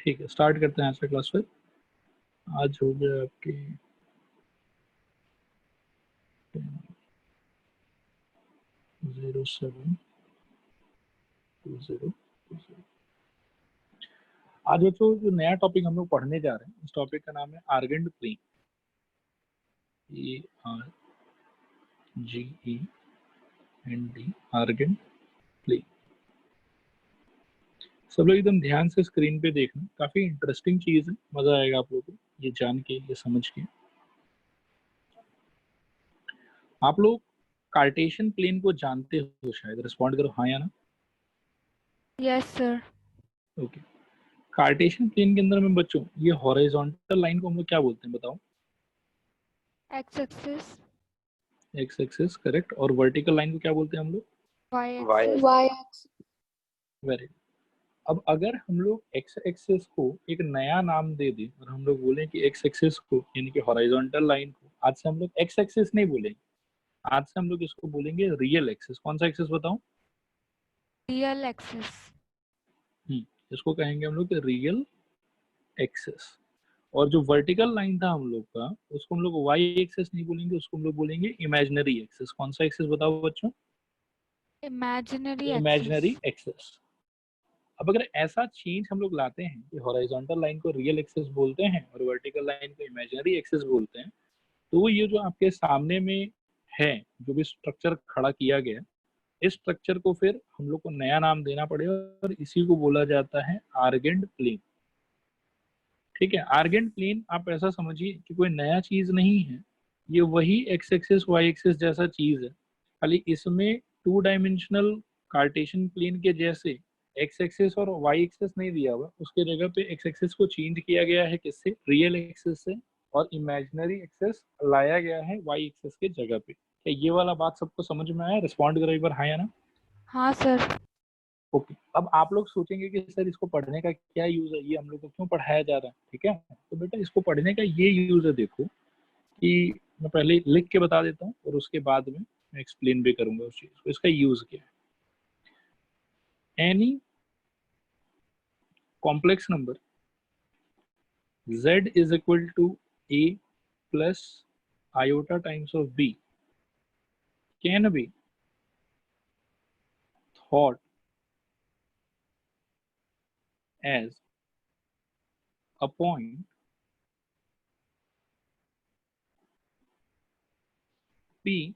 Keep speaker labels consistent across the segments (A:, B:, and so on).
A: ठीक है, स्टार्ट करते हैं आज का क्लास। फिर आज हो गया आपके 07/2020। आज बच्चों जो नया टॉपिक हम लोग पढ़ने जा रहे हैं, इस टॉपिक का नाम है Argand plane. ARGEND, Argand plane. सब लोग एकदम ध्यान से स्क्रीन पे देखना, काफी इंटरेस्टिंग चीज है, मजा आएगा आप लोगों को ये जान के, ये समझ के। आप लोग कार्टेशियन प्लेन को जानते हो शायद, रिस्पॉन्ड करो हाँ या ना।
B: Yes sir.
A: Okay, Cartesian plane के अंदर में बच्चों ये हॉरिजॉन्टल लाइन को हम लोग क्या बोलते हैं बताओ?
B: X axis.
A: X axis, correct. और वर्टिकल लाइन को क्या बोलते हैं हम लोग?
B: Y axis.
A: वेरी। अब अगर हम लोग एक्स एक्सिस को एक नया नाम दे दें और हम लोग बोलें कि एक्स एक्सिस को, यानी कि हॉरिजॉन्टल लाइन को, आज से हम लोग एक्स एक्सिस नहीं बोलेंगे, आज से हम लोग इसको बोलेंगे रियल एक्सिस। कौन सा एक्सिस बताओ?
B: Real axis.
A: इसको कहेंगे हम लोग रियल एक्सिस। और जो वर्टिकल लाइन था हम लोग का, उसको हम लोग वाई एक्सिस नहीं बोलेंगे, उसको हम लोग बोलेंगे इमेजिनरी एक्सिस। कौन सा एक्सिस बताओ बच्चों?
B: Imaginary
A: imaginary
B: axis.
A: एक्सिस। अब अगर ऐसा चेंज हम लोग लाते हैं कि हॉरिजॉन्टल लाइन को रियल एक्सिस बोलते हैं और वर्टिकल लाइन को इमेजिनरी एक्सिस बोलते हैं, तो ये जो आपके सामने में है, जो भी स्ट्रक्चर खड़ा किया गया, इस स्ट्रक्चर को फिर हम लोग को नया नाम देना पड़ेगा और इसी को बोला जाता है आर्गेंड प्लेन। ठीक है, आर्गेंड प्लेन आप ऐसा समझिए कि कोई नया चीज नहीं है, ये वही एक्स एक्सिस वाई एक्सिस जैसा चीज है, खाली इसमें टू डायमेंशनल कार्टेशियन प्लेन के जैसे एक्स एक्सिस और वाई एक्सिस नहीं दिया हुआ, उसके जगह पे एक्स एक्सिस को चेंज किया गया है किससे? रियल एक्सिस से। और इमेजिनरी एक्सिस लाया गया है वाई एक्सिस के जगह पे। क्या ये वाला बात सबको समझ में आया? रिस्पॉन्ड करो एक बार हाँ या ना।
B: हाँ सर।
A: ओके, अब आप लोग सोचेंगे कि सर इसको पढ़ने का क्या यूज है, ये हम लोग को क्यों पढ़ाया जा रहा है? ठीक है, तो बेटा इसको पढ़ने का ये यूज है, देखो कि मैं पहले लिख के बता देता हूँ और उसके बाद में मैं एक्सप्लेन भी करूंगा उस चीज को। इसका यूज क्या है? Any complex number z is equal to a plus iota times of b can be thought as a point p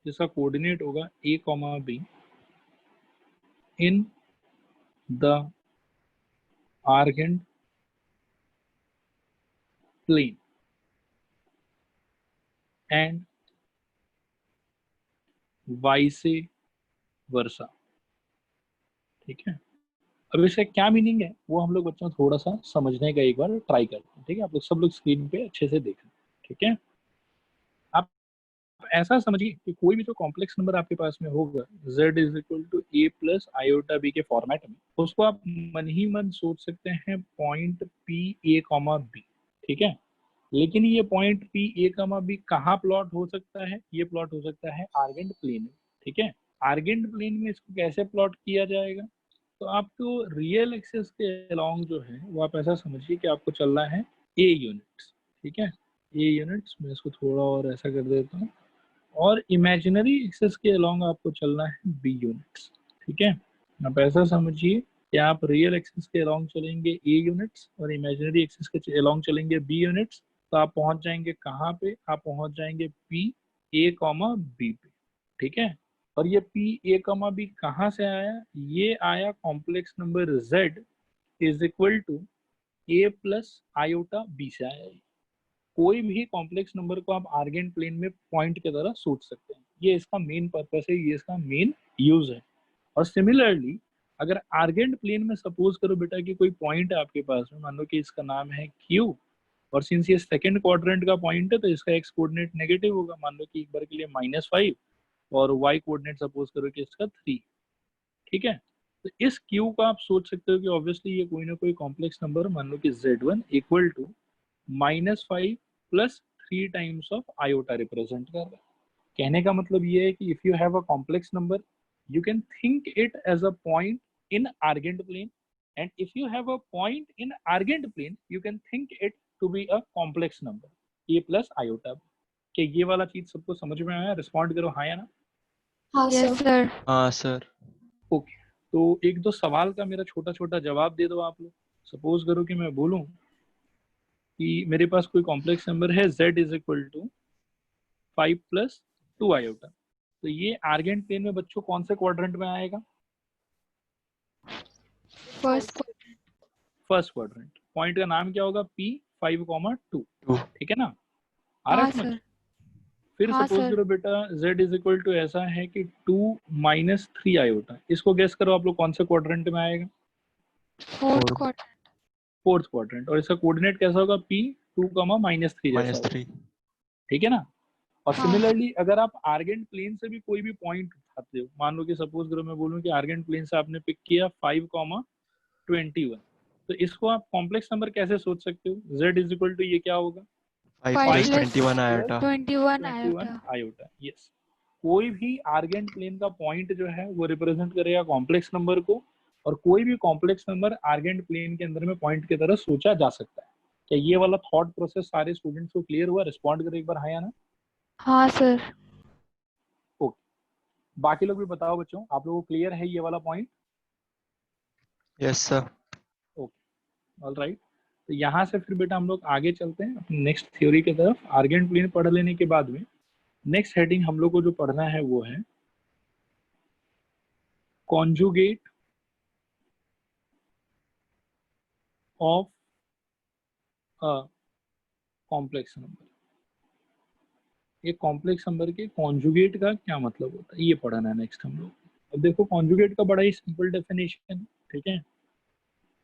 A: जिसका कोऑर्डिनेट होगा a, b in the argand plane and vice versa। ठीक है, अब इसका क्या meaning है वो हम लोग बच्चों थोड़ा सा समझने का एक बार ट्राई करते हैं। ठीक है, आप लोग सब लोग स्क्रीन पे अच्छे से देखें। ठीक है, आप ऐसा समझिए कि कोई भी जो कॉम्प्लेक्स नंबर आपके पास में होगा z is equal to a plus iota b के फॉर्मेट में, उसको आप मन ही मन सोच सकते हैं point p a comma b। ठीक है, लेकिन ये point p a comma b कहाँ प्लॉट हो सकता है? ये प्लॉट हो सकता है आर्गेंड प्लेन में। ठीक है, आर्गेंड प्लेन में इसको कैसे प्लॉट किया जाएगा? तो आपको रियल एक्सिस के अलोंग जो है वो आप ऐसा समझिए कि आपको चलना है a यूनिट्स। ठीक है, a यूनिट्स, मैं इसको थोड़ा और ऐसा कर देता हूँ। और इमेजिनरी एक्सिस के अलोंग आपको चलना है b यूनिट्स। ठीक है, आप ऐसा समझिए कि आप रियल एक्सिस के अलोंग चलेंगे a यूनिट्स और इमेजिनरी एक्सिस के अलोंग चलेंगे b यूनिट्स। तो आप पहुंच जाएंगे कहाँ पे? आप पहुंच जाएंगे p a कॉमा b पे। ठीक है, और ये p a कॉमा b कहाँ से आया? ये आया complex number z is equal to a plus iota b से आया। कोई भी कॉम्प्लेक्स नंबर को आप आर्गेंड प्लेन में पॉइंट की तरह सोच सकते हैं, ये इसका मेन पर्पस है, ये इसका मेन यूज है। और सिमिलरली अगर आर्गेंड प्लेन में सपोज करो बेटा कि कोई पॉइंट है आपके पास में, मान लो कि इसका नाम है Q, और सिंस ये सेकंड क्वाड्रेंट का पॉइंट है तो इसका एक्स कोऑर्डिनेट नेगेटिव होगा, मान लो कि एक बार के लिए -5, और वाई कोऑर्डिनेट सपोज करो कि इसका 3। ठीक है, तो इस Q का आप सोच सकते हो कि ऑब्वियसली ये कोई ना कोई कॉम्प्लेक्स नंबर, मान लो कि Z1 equal to -5 plus 3 times of iota represent कर रहा है। कहने का मतलब ये है कि if you have a complex number, you can think it as a point in Argand plane and if you have a point in argent plane you can think it to be a complex number a plus iota. क्या ये वाला चीज सबको समझ में आया? Respond करो हाँ या ना।
C: हाँ
B: Yes,
C: सर।
B: sir.
D: हाँ सर।
A: ओके, तो एक दो सवाल का मेरा छोटा छोटा जवाब दे दो आप लोग। सपोज करो कि मैं बोलूं कि मेरे पास कोई कॉम्प्लेक्स नंबर है z is equal to 5 plus 2 iota, तो ये आर्गेंट प्लेन में बच्चों कौन से क्वाड्रेंट में आएगा?
B: First.
A: First quadrant. पॉइंट का नाम क्या होगा? p 5,2। ठीक है ना? आ रहा
B: हाँ
A: है समझ?
B: सर।
A: फिर
B: हाँ,
A: सपोज
B: सर।
A: करो बेटा z इज इक्वल टू ऐसा है कि 2 माइनस 3 आयोटा, इसको गेस करो आप लोग कौन से क्वाड्रेंट में आएगा?
B: Fourth quadrant.
A: Fourth quadrant. और इसका कोऑर्डिनेट कैसा होगा? p 2, माइनस 3 जैसा होगा।
D: -3।
A: ठीक है ना? और
B: हाँ।
A: सिमिलरली अगर आप आर्गेंट प्लेन से भी कोई भी पॉइंट उठाते हो, मान लो कि सपोज करो मैं बोलूं कि आर्गेंट प्लेन से आपने पिक किया 5,21, तो इसको आप कॉम्प्लेक्स नंबर कैसे सोच सकते हो? z इज इक्वल टू ये क्या होगा?
D: 5
B: 5
D: plus
B: plus
D: 21 iota.
B: 21
A: 21
B: iota.
A: Iota. Yes, कोई भी आर्गेंट प्लेन का पॉइंट जो है वो रिप्रेजेंट करेगा कॉम्प्लेक्स नंबर को, और कोई भी कॉम्प्लेक्स नंबर आर्गेंट प्लेन के अंदर में पॉइंट की तरह सोचा जा सकता है। क्या ये वाला थॉट प्रोसेस सारे स्टूडेंट्स को क्लियर हुआ? रिस्पॉन्ड करो एक बार हाँ या ना।
B: हाँ सर।
A: बाकी लोग भी बताओ बच्चों, आप लोगों को क्लियर है ये वाला point?
D: Yes sir.
A: All right, तो यहाँ से फिर बेटा हम लोग आगे चलते हैं अपनी नेक्स्ट थ्योरी की तरफ। आर्गेंट प्लेन पढ़ लेने के बाद में नेक्स्ट हेडिंग हम लोग को जो पढ़ना है वो है conjugate of a complex number. ये कॉम्प्लेक्स नंबर के कॉन्जुगेट का क्या मतलब होता है ये पढ़ना है नेक्स्ट हम लोग। अब देखो कॉन्जुगेट का बड़ा ही सिंपल डेफिनेशन, ठीक है,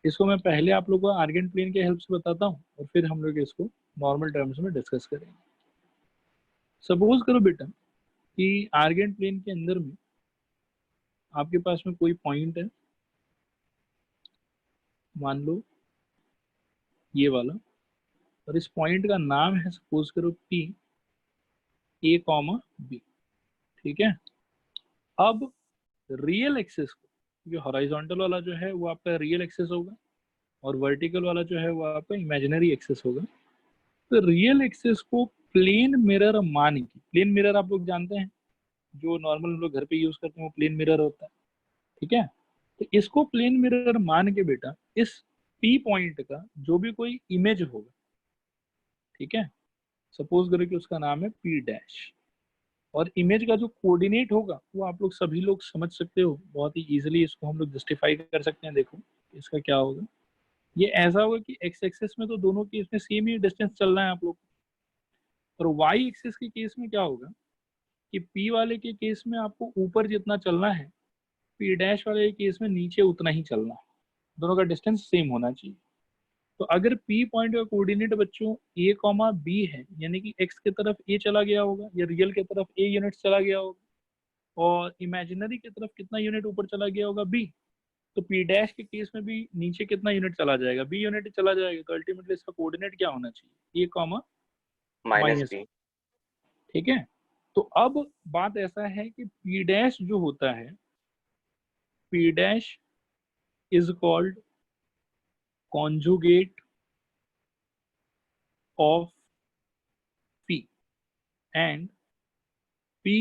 A: इसको मैं पहले आप लोगों को आर्गेंट प्लेन के हेल्प से बताता हूँ और फिर हम लोग इसको नॉर्मल टर्म्स में डिस्कस करेंगे। सपोज करो बेटा कि आर्गेंट प्लेन के अंदर में आपके पास में कोई पॉइंट है, मान लो ये वाला, और इस पॉइंट का नाम है सपोज करो p a, b। ठीक है, अब रियल एक्सिस को, जो हॉरिजॉन्टल वाला जो है वो आपका रियल एक्सिस होगा और वर्टिकल वाला जो है वो आपका इमेजिनरी एक्सिस होगा। तो रियल एक्सिस को प्लेन मिरर मान के, प्लेन मिरर आप लोग जानते हैं जो नॉर्मल हम लोग घर पे यूज करते हैं वो प्लेन मिरर होता है। ठीक है, तो इसको प्लेन मिरर मान के बेटा इस P पॉइंट का जो भी कोई इमेज होगा, ठीक है, सपोज करो कि उसका नाम है P डैश, और इमेज का जो कोऑर्डिनेट होगा वो आप लोग सभी लोग समझ सकते हो बहुत ही इजीली, इसको हम लोग जस्टिफाई कर सकते हैं। देखो इसका क्या होगा, ये ऐसा होगा कि एक्स एक्सिस में तो दोनों केस में सेम ही डिस्टेंस चल रहा है आप लोग, और वाई एक्सिस के केस में क्या होगा कि P वाले के केस में आपको ऊपर जितना चलना है, P डैश वाले के केस में नीचे उतना ही चलना है, दोनों का डिस्टेंस सेम होना चाहिए। तो अगर P पॉइंट का कोऑर्डिनेट बच्चों a, b है, यानी कि x की तरफ a चला गया होगा या रियल की तरफ a यूनिट चला गया होगा, और इमेजिनरी की तरफ कितना यूनिट ऊपर चला गया होगा b, तो P डैश के केस में भी नीचे कितना यूनिट चला जाएगा? b यूनिट चला जाएगा। तो अल्टीमेटली इसका कोऑर्डिनेट क्या होना चाहिए? a,
C: minus b।
A: ठीक है, तो अब बात ऐसा है कि P डैश जो होता है, P dash is called conjugate of P and P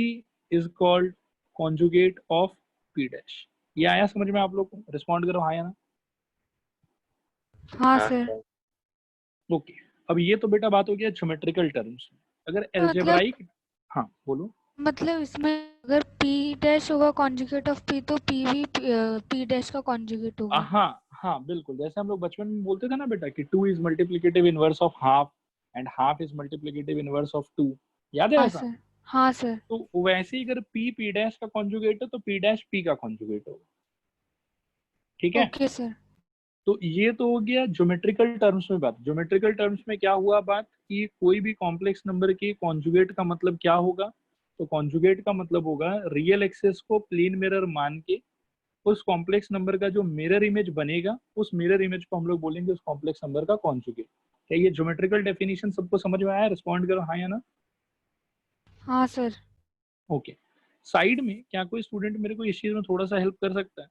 A: is called conjugate of P dash। ये आया समझ में आप लोग को? रिस्पॉन्ड करो हाँ या ना।
B: हाँ
C: हाँ
B: सर।
C: सर।
A: ओके, अब ये तो बेटा बात हो गया ज्योमेट्रिकल टर्म्स में। अगर
B: मतलब
A: एल्जेब्राइक, हाँ बोलो।
B: मतलब इसमें अगर P डैश होगा कॉन्जुगेट ऑफ P तो P भी P डैश का कॉन्जुगेट होगा।
A: हाँ हाँ बिल्कुल, जैसे हम लोग बचपन में बोलते थे ना बेटा कि 2 is multiplicative inverse of half and half is multiplicative inverse of 2, याद है
B: हाँ
A: ऐसा?
B: सर। हाँ सर।
A: तो वैसे ही अगर P डैश का कॉन्जुगेट है तो P डैश P का कॉन्जुगेट होगा। ठीक है,
B: ओके सर।
A: तो ये तो हो गया ज्योमेट्रिकल टर्म्स में बात। ज्योमेट्रिकल टर्म्स में क्या हुआ बात कि कोई भी कॉम्प्लेक्स नंबर के कॉन्जुगेट का मतलब क्या होगा? तो कॉन्जुगेट का मतलब होगा रियल एक्सिस को प्लेन मिरर मान के उस कॉम्प्लेक्स नंबर का जो मिरर इमेज बनेगा, उस मिरर इमेज को हम लोग बोलेंगे उस कॉम्प्लेक्स नंबर का कॉन्जुगेट। क्या ये ज्योमेट्रिकल डेफिनेशन सबको समझ में आया? रिस्पॉन्ड करो हाँ या ना।
B: हाँ सर।
A: ओके, साइड में क्या कोई स्टूडेंट मेरे को इस चीज में थोड़ा सा हेल्प कर सकता है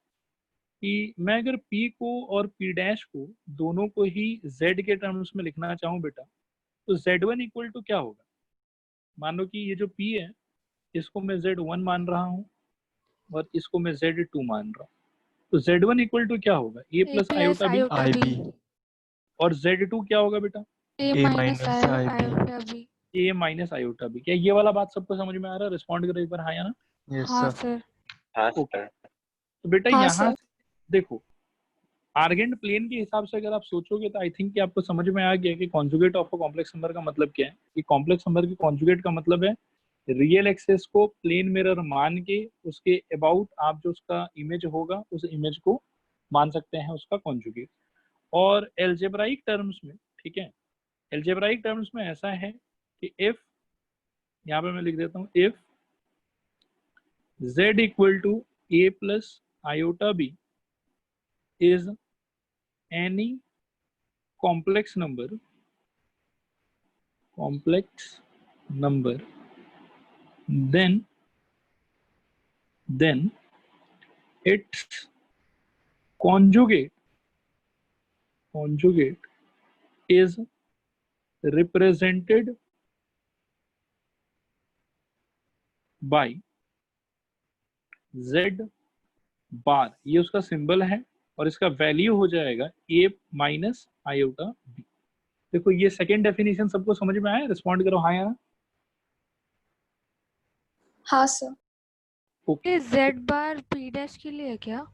A: कि मैं अगर p को और p डैश को दोनों को ही z के टर्म्स में लिखना चाहूँ बेटा, तो z1 इक्वल टू क्या होगा? मान लो कि ये जो p है इसको मैं z1 मान रहा हूँ और इसको मैं z2 मान रहा हूँ, तो z1 इक्वल टू क्या होगा? a plus iota b,
D: IB.
A: और z2 क्या होगा बेटा?
B: A
D: A
B: minus
D: minus IB.
B: Iota B.
A: a minus iota b। क्या ये वाला बात सबको समझ में आ रहा है? रिस्पॉन्ड करो एक बार, हाँ या ना?
D: Yes,
B: हाँ
D: sir.
B: सर।
C: हाँ
A: ओके,
C: सर।
A: तो बेटा
B: हाँ
A: यहाँ
B: सर।
A: देखो आर्गेंट प्लेन के हिसाब से अगर आप सोचोगे तो आई थिंक कि आपको समझ में आ गया कि conjugate of a complex number का मतलब क्या है। कि कॉम्प्लेक्स नंबर की कॉन्जुगेट का मतलब है रियल एक्सेस को प्लेन मिरर मान के उसके अबाउट आप जो उसका इमेज होगा उस इमेज को मान सकते हैं उसका कॉन्जुगेट। और एल्जेब्राइक टर्म्स में, ठीक है, एल्जेब्राइक टर्म्स में ऐसा है कि इफ, यहाँ पे मैं लिख देता हूँ, if z equal to a plus iota b is any complex number then its conjugate is represented by z बार, ये उसका सिंबल है और इसका वैल्यू हो जाएगा a माइनस आयोटा b। देखो ये सेकेंड डेफिनेशन सबको समझ में आया? रिस्पॉन्ड करो हाँ या ना।
E: हाँ सर।
A: ओके,
B: ये z बार p डैश के लिए है क्या?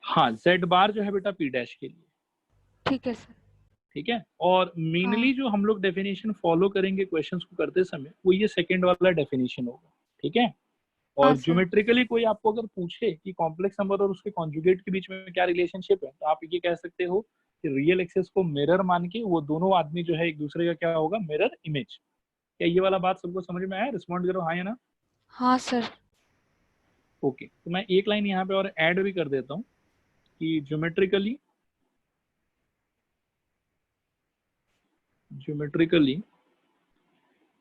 A: हाँ z बार जो है बेटा p डैश के लिए,
B: ठीक है सर।
A: ठीक है। और मेनली
B: हाँ।
A: जो हम लोग डेफिनेशन फॉलो करेंगे क्वेश्चंस को करते समय वो ये सेकेंड वाला डेफिनेशन होगा, ठीक है। और
B: हाँ सर।
A: ज्योमेट्रिकली कोई आपको अगर पूछे कि कॉम्प्लेक्स नंबर और उसके कॉन्जुगेट के बीच में क्या रिलेशनशिप है, तो आप ये कह सकते हो कि रियल एक्सेस को मिरर मान के वो दोनों आदमी जो है एक दूसरे का क्या होगा? Mirror image. क्या ये वाला बात सबको समझ में आया? रिस्पॉन्ड करो हाँ या ना।
B: हाँ सर।
A: ओके, तो मैं एक लाइन यहाँ पे और ऐड भी कर देता हूँ कि geometrically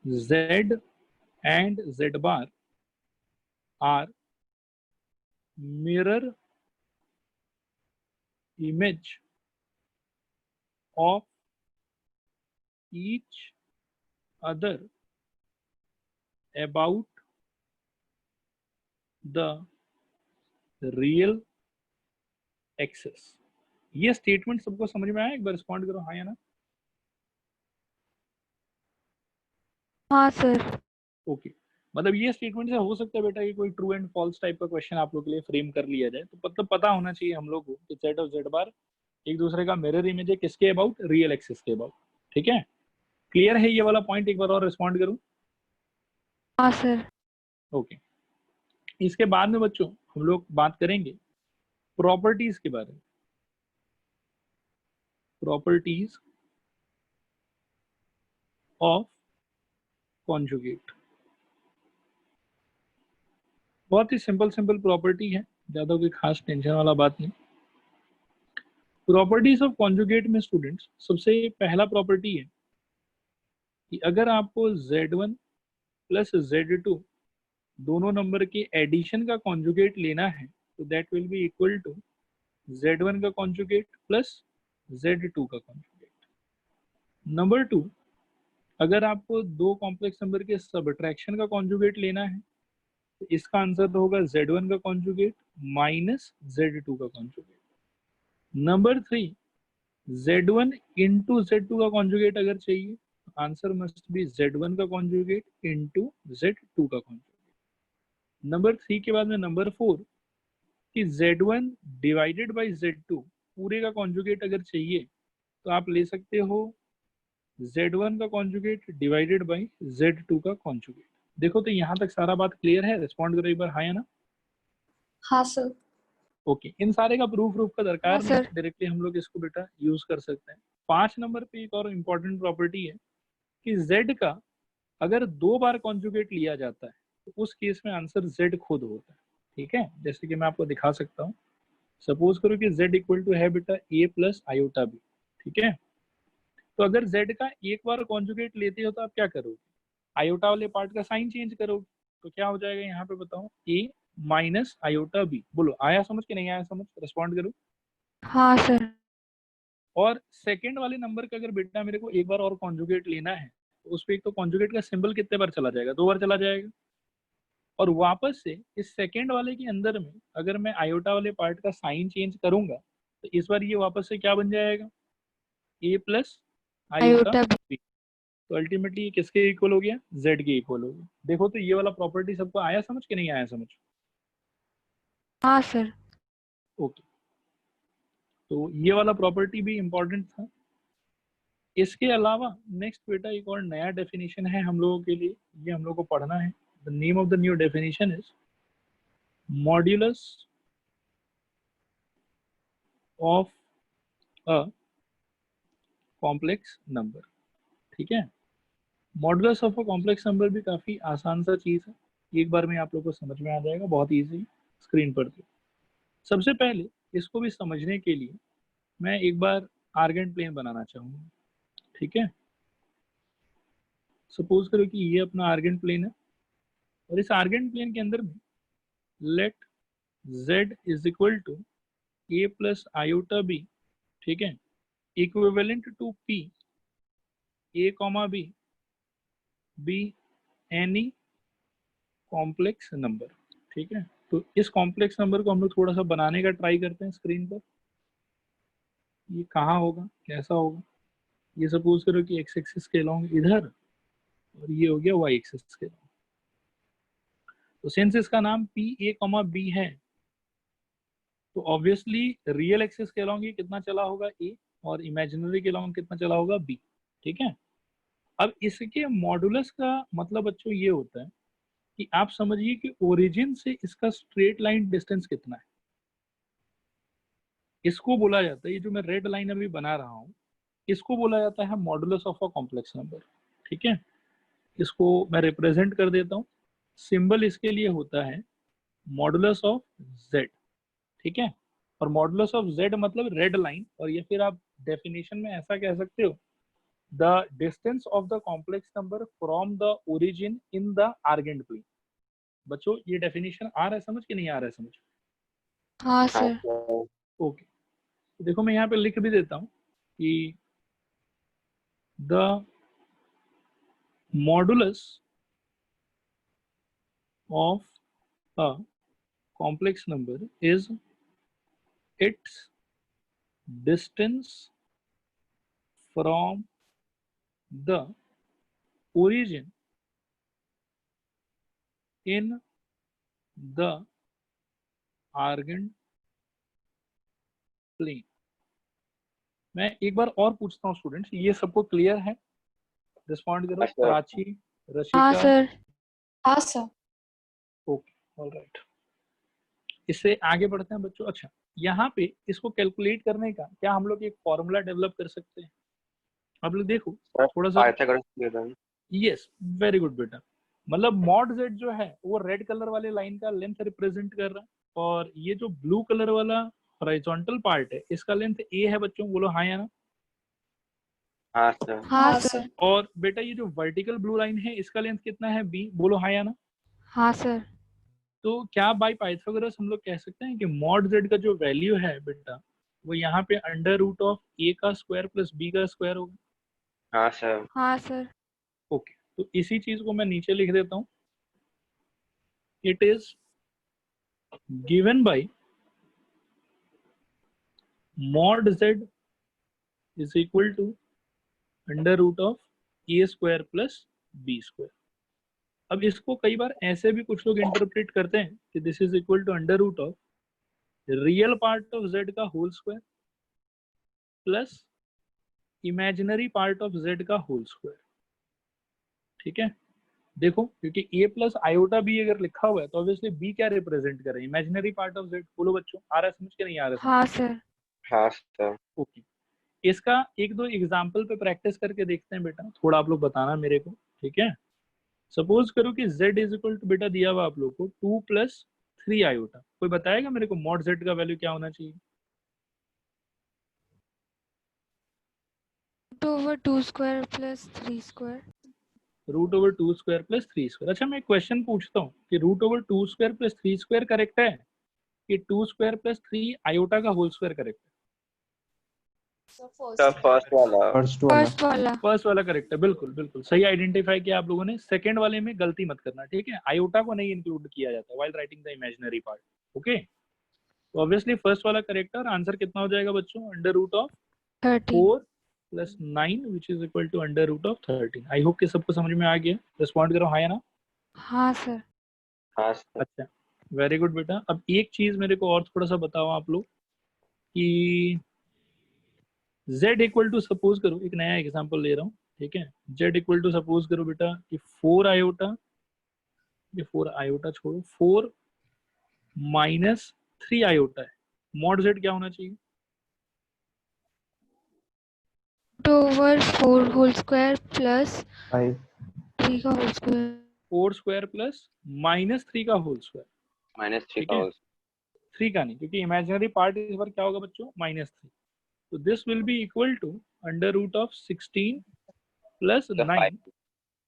A: z and z bar are mirror image of each other about the real axis। ये स्टेटमेंट सबको समझ में आया? एक बार रिस्पॉन्ड करो हाँ या ना।
B: हाँ सर।
A: ओके, मतलब ये स्टेटमेंट से हो सकता है बेटा कि कोई ट्रू एंड फॉल्स टाइप का क्वेश्चन आप लोग के लिए फ्रेम कर लिया जाए, तो मतलब पता होना चाहिए हम लोग को कि सेट ऑफ जेड बार एक दूसरे का मिरर इमेज है किसके अबाउट? रियल एक्सिस के अबाउट, ठीक है। क्लियर है ये वाला पॉइंट? एक बार और रिस्पॉन्ड करूं।
B: हाँ सर।
A: ओके, इसके बाद में बच्चों हम लोग बात करेंगे प्रॉपर्टीज के बारे में। प्रॉपर्टीज ऑफ कॉन्जुगेट, बहुत ही सिंपल प्रॉपर्टी है, ज्यादा कोई खास टेंशन वाला बात नहीं। प्रॉपर्टीज ऑफ कॉन्जुगेट में स्टूडेंट्स सबसे पहला प्रॉपर्टी है कि अगर आपको z1 प्लस z2 दोनों नंबर के एडिशन का कॉन्जुगेट लेना है तो that will be equal to z1 का कॉन्जुगेट प्लस z2 का कॉन्जुगेट। नंबर 2, अगर आपको दो कॉम्प्लेक्स नंबर के सबट्रैक्शन का कॉन्जुगेट लेना है तो इसका आंसर होगा z1 का कॉन्जुगेट माइनस z2 का conjugate. Number 3, z1 into z2 का कॉन्जुगेट अगर चाहिए तो आंसर मस्ट बी z1 का कॉन्जुगेट इंटू z2 का कॉन्जुगेट। नंबर 3 के बाद में नंबर 4 कि z1 डिवाइडेड बाई z2 पूरे का कॉन्जुगेट अगर चाहिए तो आप ले सकते हो z1 का कॉन्जुगेट डिवाइडेड बाई z2 का कॉन्जुगेट। देखो तो यहाँ तक सारा बात क्लियर है? रिस्पॉन्ड करो एक बार हाँ या ना।
E: हाँ सर।
A: ओके, इन सारे का प्रूफ का दरकार
B: हाँ
A: नहीं,
B: सर।
A: डायरेक्टली हम लोग इसको बेटा यूज कर सकते हैं। 5 नंबर पे एक और इम्पोर्टेंट प्रॉपर्टी है कि z का अगर दो बार कॉन्जुगेट लिया जाता है तो उस केस में आंसर z खुद होता है, ठीक है। जैसे कि मैं आपको दिखा सकता हूँ, सपोज करो कि z इक्वल टू है बेटा a प्लस आयोटा b, ठीक है। तो अगर z का एक बार कॉन्जुगेट लेते हो तो आप क्या करोगे? आयोटा वाले पार्ट का साइन चेंज करोगे, तो क्या हो जाएगा यहाँ पे बताओ? a minus iota B. बोलो आया समझ के नहीं आया समझ, रिस्पॉन्ड करो।
B: हाँ सर।
A: और सेकंड वाले नंबर का अगर बेटा मेरे को एक बार और कॉन्जुगेट लेना है तो उस पे एक तो कॉन्जुगेट का सिंबल कितने बार चला जाएगा, 2 बार चला जाएगा। और वापस से इस सेकंड वाले के अंदर में अगर मैं आयोटा वाले पार्ट का साइन चेंज करूंगा तो इस बार ये वापस से क्या बन जाएगा, ए प्लस आयोटा
B: आयोटा
A: बी। तो अल्टीमेटली ये किसके इक्वल हो गया, जेड के इक्वल हो गया। देखो तो ये वाला प्रॉपर्टी सबको आया समझ के नहीं आया समझ।
B: हाँ सर।
A: ओके, तो ये वाला प्रॉपर्टी भी इंपॉर्टेंट था। इसके अलावा नेक्स्ट बेटा एक और नया डेफिनेशन है हम लोगों के लिए, ये हम लोग को पढ़ना है। The name of the new definition is modulus of a complex number. ठीक है, modulus of a complex number भी काफी आसान सा चीज है, एक बार में आप लोग को समझ में आ जाएगा, बहुत इजी स्क्रीन पर। सबसे पहले इसको भी समझने के लिए मैं एक बार आर्गेन प्लेन बनाना चाहूंगा। ठीक है, सपोज करो कि ये अपना आर्गेन प्लेन है और इस आर्गेन प्लेन के अंदर में let z is equal to a plus iota b, ठीक है, equivalent to p a comma b be any complex number. ठीक है, तो इस कॉम्प्लेक्स नंबर को हम लोग थोड़ा सा बनाने का ट्राई करते हैं स्क्रीन पर। ये कहाँ होगा, कैसा होगा, ये सपोज करो कि एक्स एक्सिस के लॉन्ग इधर और ये हो गया वाई एक्सिस के लॉन्ग। तो सिंस इसका नाम पी ए कॉमा बी है तो ऑब्वियसली रियल एक्सिस के लॉन्ग ये कितना चला होगा ए और इमेजिनरी के लॉन्ग कितना चला होगा बी। ठीक है, अब इसके मॉडुलस का मतलब बच्चों ये होता है कि आप समझिए कि ओरिजिन से इसका स्ट्रेट लाइन डिस्टेंस कितना है। इसको बोला जाता है, ये जो मैं रेड लाइन अभी बना रहा हूँ इसको बोला जाता है modulus of a complex number. ठीक है, इसको मैं रिप्रेजेंट कर देता हूँ, सिंबल इसके लिए होता है मॉडुलस ऑफ जेड। ठीक है, और मॉडुलस ऑफ जेड मतलब रेड लाइन, और ये फिर आप डेफिनेशन में ऐसा कह सकते हो the distance of the complex number from the origin in the Argand plane. बच्चों ये डेफिनेशन आ रहा है समझ कि नहीं आ रहा है समझ।
B: हाँ
C: हाँ
B: सर।
C: सर।
A: ओके, तो देखो मैं यहाँ पे लिख भी देता हूँ कि the modulus of a complex number is its distance from the origin in the argand plane। मैं एक बार और पूछता हूँ स्टूडेंट्स, ये सबको क्लियर है, रिस्पॉन्ड करो।
C: हाँ सर।
A: प्राची,
B: हाँ
A: रशिका,
B: सर।
E: हाँ सर।
A: Okay, alright. इससे आगे बढ़ते हैं बच्चों। अच्छा, यहाँ पे इसको कैलकुलेट करने का क्या हम लोग एक फॉर्मूला डेवलप कर सकते हैं? आप लोग देखो थोड़ा सा।
C: Pythagoras theorem.
A: Yes, very good बेटा। मतलब मॉड जेड जो है वो रेड कलर वाले लाइन का लेंथ रिप्रेजेंट कर रहा है और ये जो ब्लू कलर वाला हॉरिजॉन्टल पार्ट है इसका लेंथ ए है बच्चों, बोलो हाँ या ना।
C: हाँ सर।
B: हाँ
E: हाँ
B: सर।
E: सर।
A: और बेटा ये जो वर्टिकल ब्लू लाइन है इसका लेंथ कितना है बी, बोलो हाँ या ना।
B: हाँ सर।
A: तो क्या बाय पाइथागोरस हम लोग कह सकते हैं कि मॉड जेड का जो वैल्यू है बेटा वो यहाँ पे अंडर रूट ऑफ ए का स्क्वायर प्लस बी का स्क्वायर होगा।
C: हाँ सर।
B: हाँ सर।
A: ओके, तो इसी चीज को मैं नीचे लिख देता हूँ। It is given by mod z is equal to under root of A square plus B square. अब इसको कई बार ऐसे भी कुछ लोग इंटरप्रेट करते हैं कि this is equal to under root of real part of z का whole square plus imaginary part of z का होल स्क्वायर। ठीक है, देखो क्योंकि a प्लस आयोटा बी अगर लिखा हुआ है तो ऑब्वियसली b क्या रिप्रेजेंट कर रहे हैं, इमेजिनरी पार्ट ऑफ z। बोलो बच्चों आ रहा है समझ के नहीं आ रहा है?
B: हाँ सर।
C: हाँ सर।
A: ओके, इसका एक दो एग्जाम्पल पे प्रैक्टिस करके देखते हैं बेटा, थोड़ा आप लोग बताना मेरे को। ठीक है, सपोज करो कि z इज इक्वल टू बेटा दिया हुआ आप लोग को 2 प्लस 3 आयोटा। कोई बताएगा मेरे को मॉड z का वैल्यू क्या होना चाहिए?
B: 2/2 square plus 3 square.
A: Root over 2 square plus 3 square. अच्छा मैं एक क्वेश्चन पूछता हूँ कि root over 2 square plus 3 square correct है कि 2 स्क्वायर प्लस 3 आयोटा का होल स्क्वायर करेक्ट है?
C: सर फर्स्ट वाला।
F: फर्स्ट वाला।
B: फर्स्ट वाला।
A: फर्स्ट वाला करेक्ट है, बिल्कुल बिल्कुल सही आइडेंटिफाई किया आप लोगों ने। सेकंड वाले में गलती मत करना, ठीक है? आयोटा को नहीं इंक्लूड किया जाता while writing the imaginary part. Okay, तो ऑब्वियसली फर्स्ट वाला करेक्ट है और आंसर कितना हो जाएगा बच्चों? Under root of
B: 13।
A: 4 plus 9 which is equal to under root of 13। I hope कि सबको समझ में आ गया। रिस्पॉन्ड करो हाँ या ना।
B: हाँ सर।
C: हाँ सर।
A: अच्छा वेरी गुड बेटा। अब एक चीज मेरे को और थोड़ा सा बताओ आप लोग कि z इक्वल टू, सपोज करो एक नया एग्जांपल ले रहा हूँ, ठीक है? z इक्वल टू सपोज करो बेटा कि 4 आयोटा, ये 4 आयोटा छोड़ो, 4 माइनस 3 आयोटा है। मॉड z क्या होना चाहिए?
B: Root over 4 whole square plus
F: 5
B: 3 का whole square.
A: 4 square plus minus 3 का होल स्क्वायर।
C: -3
A: ठीक
C: का
A: है,
C: होल।
A: 3 का नहीं, क्योंकि इमेजिनरी पार्ट इस बार क्या होगा बच्चों? -3। तो this will be equal to under root of 16 plus 9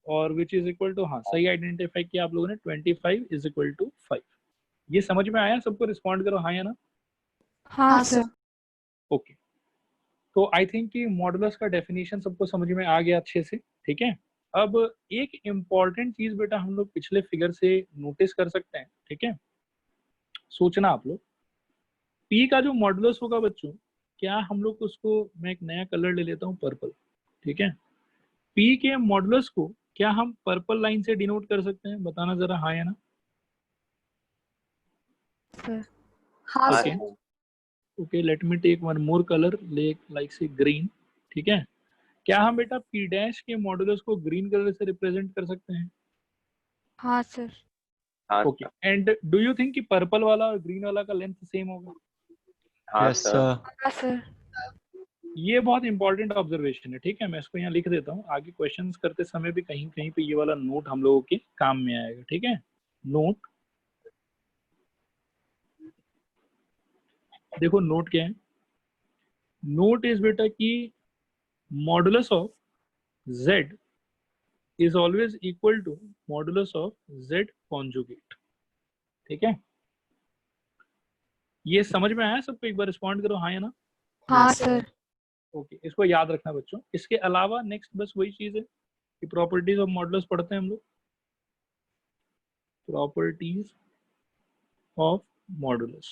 A: और विच इज इक्वल टू, हाँ सही आइडेंटिफाई किया आप लोगों ने, 25 इज इक्वल टू 5। ये समझ में आया सबको? रिस्पॉन्ड करो हाँ या ना।
B: हाँ सर।
A: ओके, तो आई थिंक कि मॉडुलस का डेफिनेशन सबको समझ में आ गया अच्छे से, ठीक है? अब एक इम्पॉर्टेंट चीज बेटा हम लोग पिछले फिगर से नोटिस कर सकते हैं, ठीक है? सोचना आप लोग, पी का जो मॉडुलस होगा बच्चों, क्या हम लोग उसको, मैं एक नया कलर ले लेता हूँ पर्पल, ठीक है? पी के मॉडुलस को क्या हम पर्पल लाइन से डिनोट कर सकते हैं? बताना जरा हाँ या ना।
B: सर।
E: हाँ
A: okay
E: sir.
A: Okay, let me take one more colour, like say green, ठीक है? क्या हम बेटा पी डैश के मॉडुलस को ग्रीन कलर से रिप्रेजेंट कर सकते हैं?
B: हाँ सर।
C: हाँ
A: okay, and do you think कि पर्पल वाला और ग्रीन वाला का लेंथ सेम होगा?
C: हाँ
D: Yes,
C: सर।
D: sir.
B: हाँ सर।
A: ये बहुत इंपॉर्टेंट ऑब्जर्वेशन है, ठीक है? मैं इसको यहाँ लिख देता हूँ, आगे क्वेश्चंस करते समय भी कहीं कहीं पे ये वाला नोट हम लोगों के काम में आएगा, ठीक है? नोट, देखो नोट क्या है? नोट इज बेटा कि modulus of z is always equal to modulus of z conjugate, ठीक है? ये समझ में आया सबको? एक बार रिस्पॉन्ड करो हाँ या ना।
B: हाँ सर।
A: ओके, इसको याद रखना बच्चों। इसके अलावा नेक्स्ट बस वही चीज है कि प्रॉपर्टीज ऑफ मॉडुलस पढ़ते हैं हम लोग, प्रॉपर्टीज ऑफ मॉडुलस,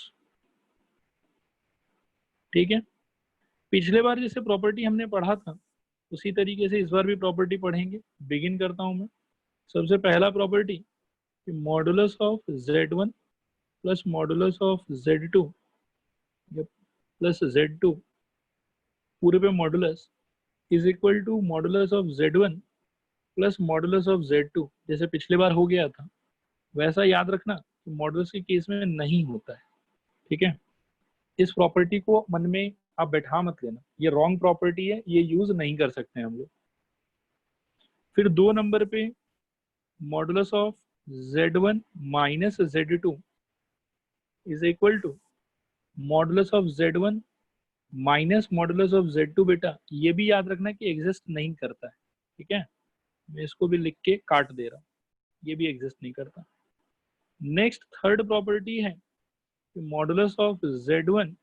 A: ठीक है? पिछले बार जैसे प्रॉपर्टी हमने पढ़ा था उसी तरीके से इस बार भी प्रॉपर्टी पढ़ेंगे। बिगिन करता हूं मैं। सबसे पहला प्रॉपर्टी कि modulus of z1 plus modulus of z2 plus z2 पूरे पे modulus is equal to modulus of z1 plus modulus of z2। जैसे पिछले बार हो गया था वैसा याद रखना कि मॉडुलस के केस में नहीं होता है, ठीक है? इस प्रॉपर्टी को मन में आप बैठा मत लेना, ये रॉन्ग प्रॉपर्टी है, ये यूज नहीं कर सकते हम लोग। फिर 2 नंबर पे modulus of z1 minus z2 is equal to modulus of z1 minus modulus of z2। बेटा ये भी याद रखना कि एग्जिस्ट नहीं करता है, ठीक है? मैं इसको भी लिख के काट दे रहा हूँ, ये भी एग्जिस्ट नहीं करता। नेक्स्ट थर्ड प्रॉपर्टी है कि modulus of z1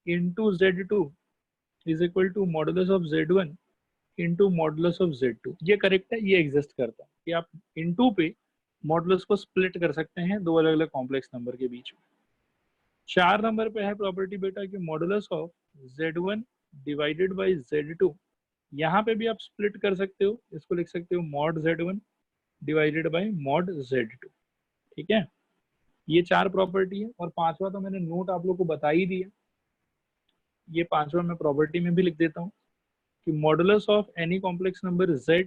A: into z2 is equal to modulus of z1 into modulus of z2। ये करेक्ट है, ये एग्जिस्ट करता है कि आप इंटू पे मॉडुलस को स्प्लिट कर सकते हैं दो अलग अलग कॉम्प्लेक्स नंबर के बीच में। 4 नंबर पे है प्रॉपर्टी बेटा कि modulus of z1 divided by z2, यहाँ पे भी आप स्प्लिट कर सकते हो, इसको लिख सकते हो mod z1 divided by mod z2, ठीक है? ये 4 प्रॉपर्टी है। और पांचवा तो मैंने नोट आप लोग को बता ही दिया, ये पांचवा मैं प्रॉपर्टी में भी लिख देता हूँ कि modulus of any complex number z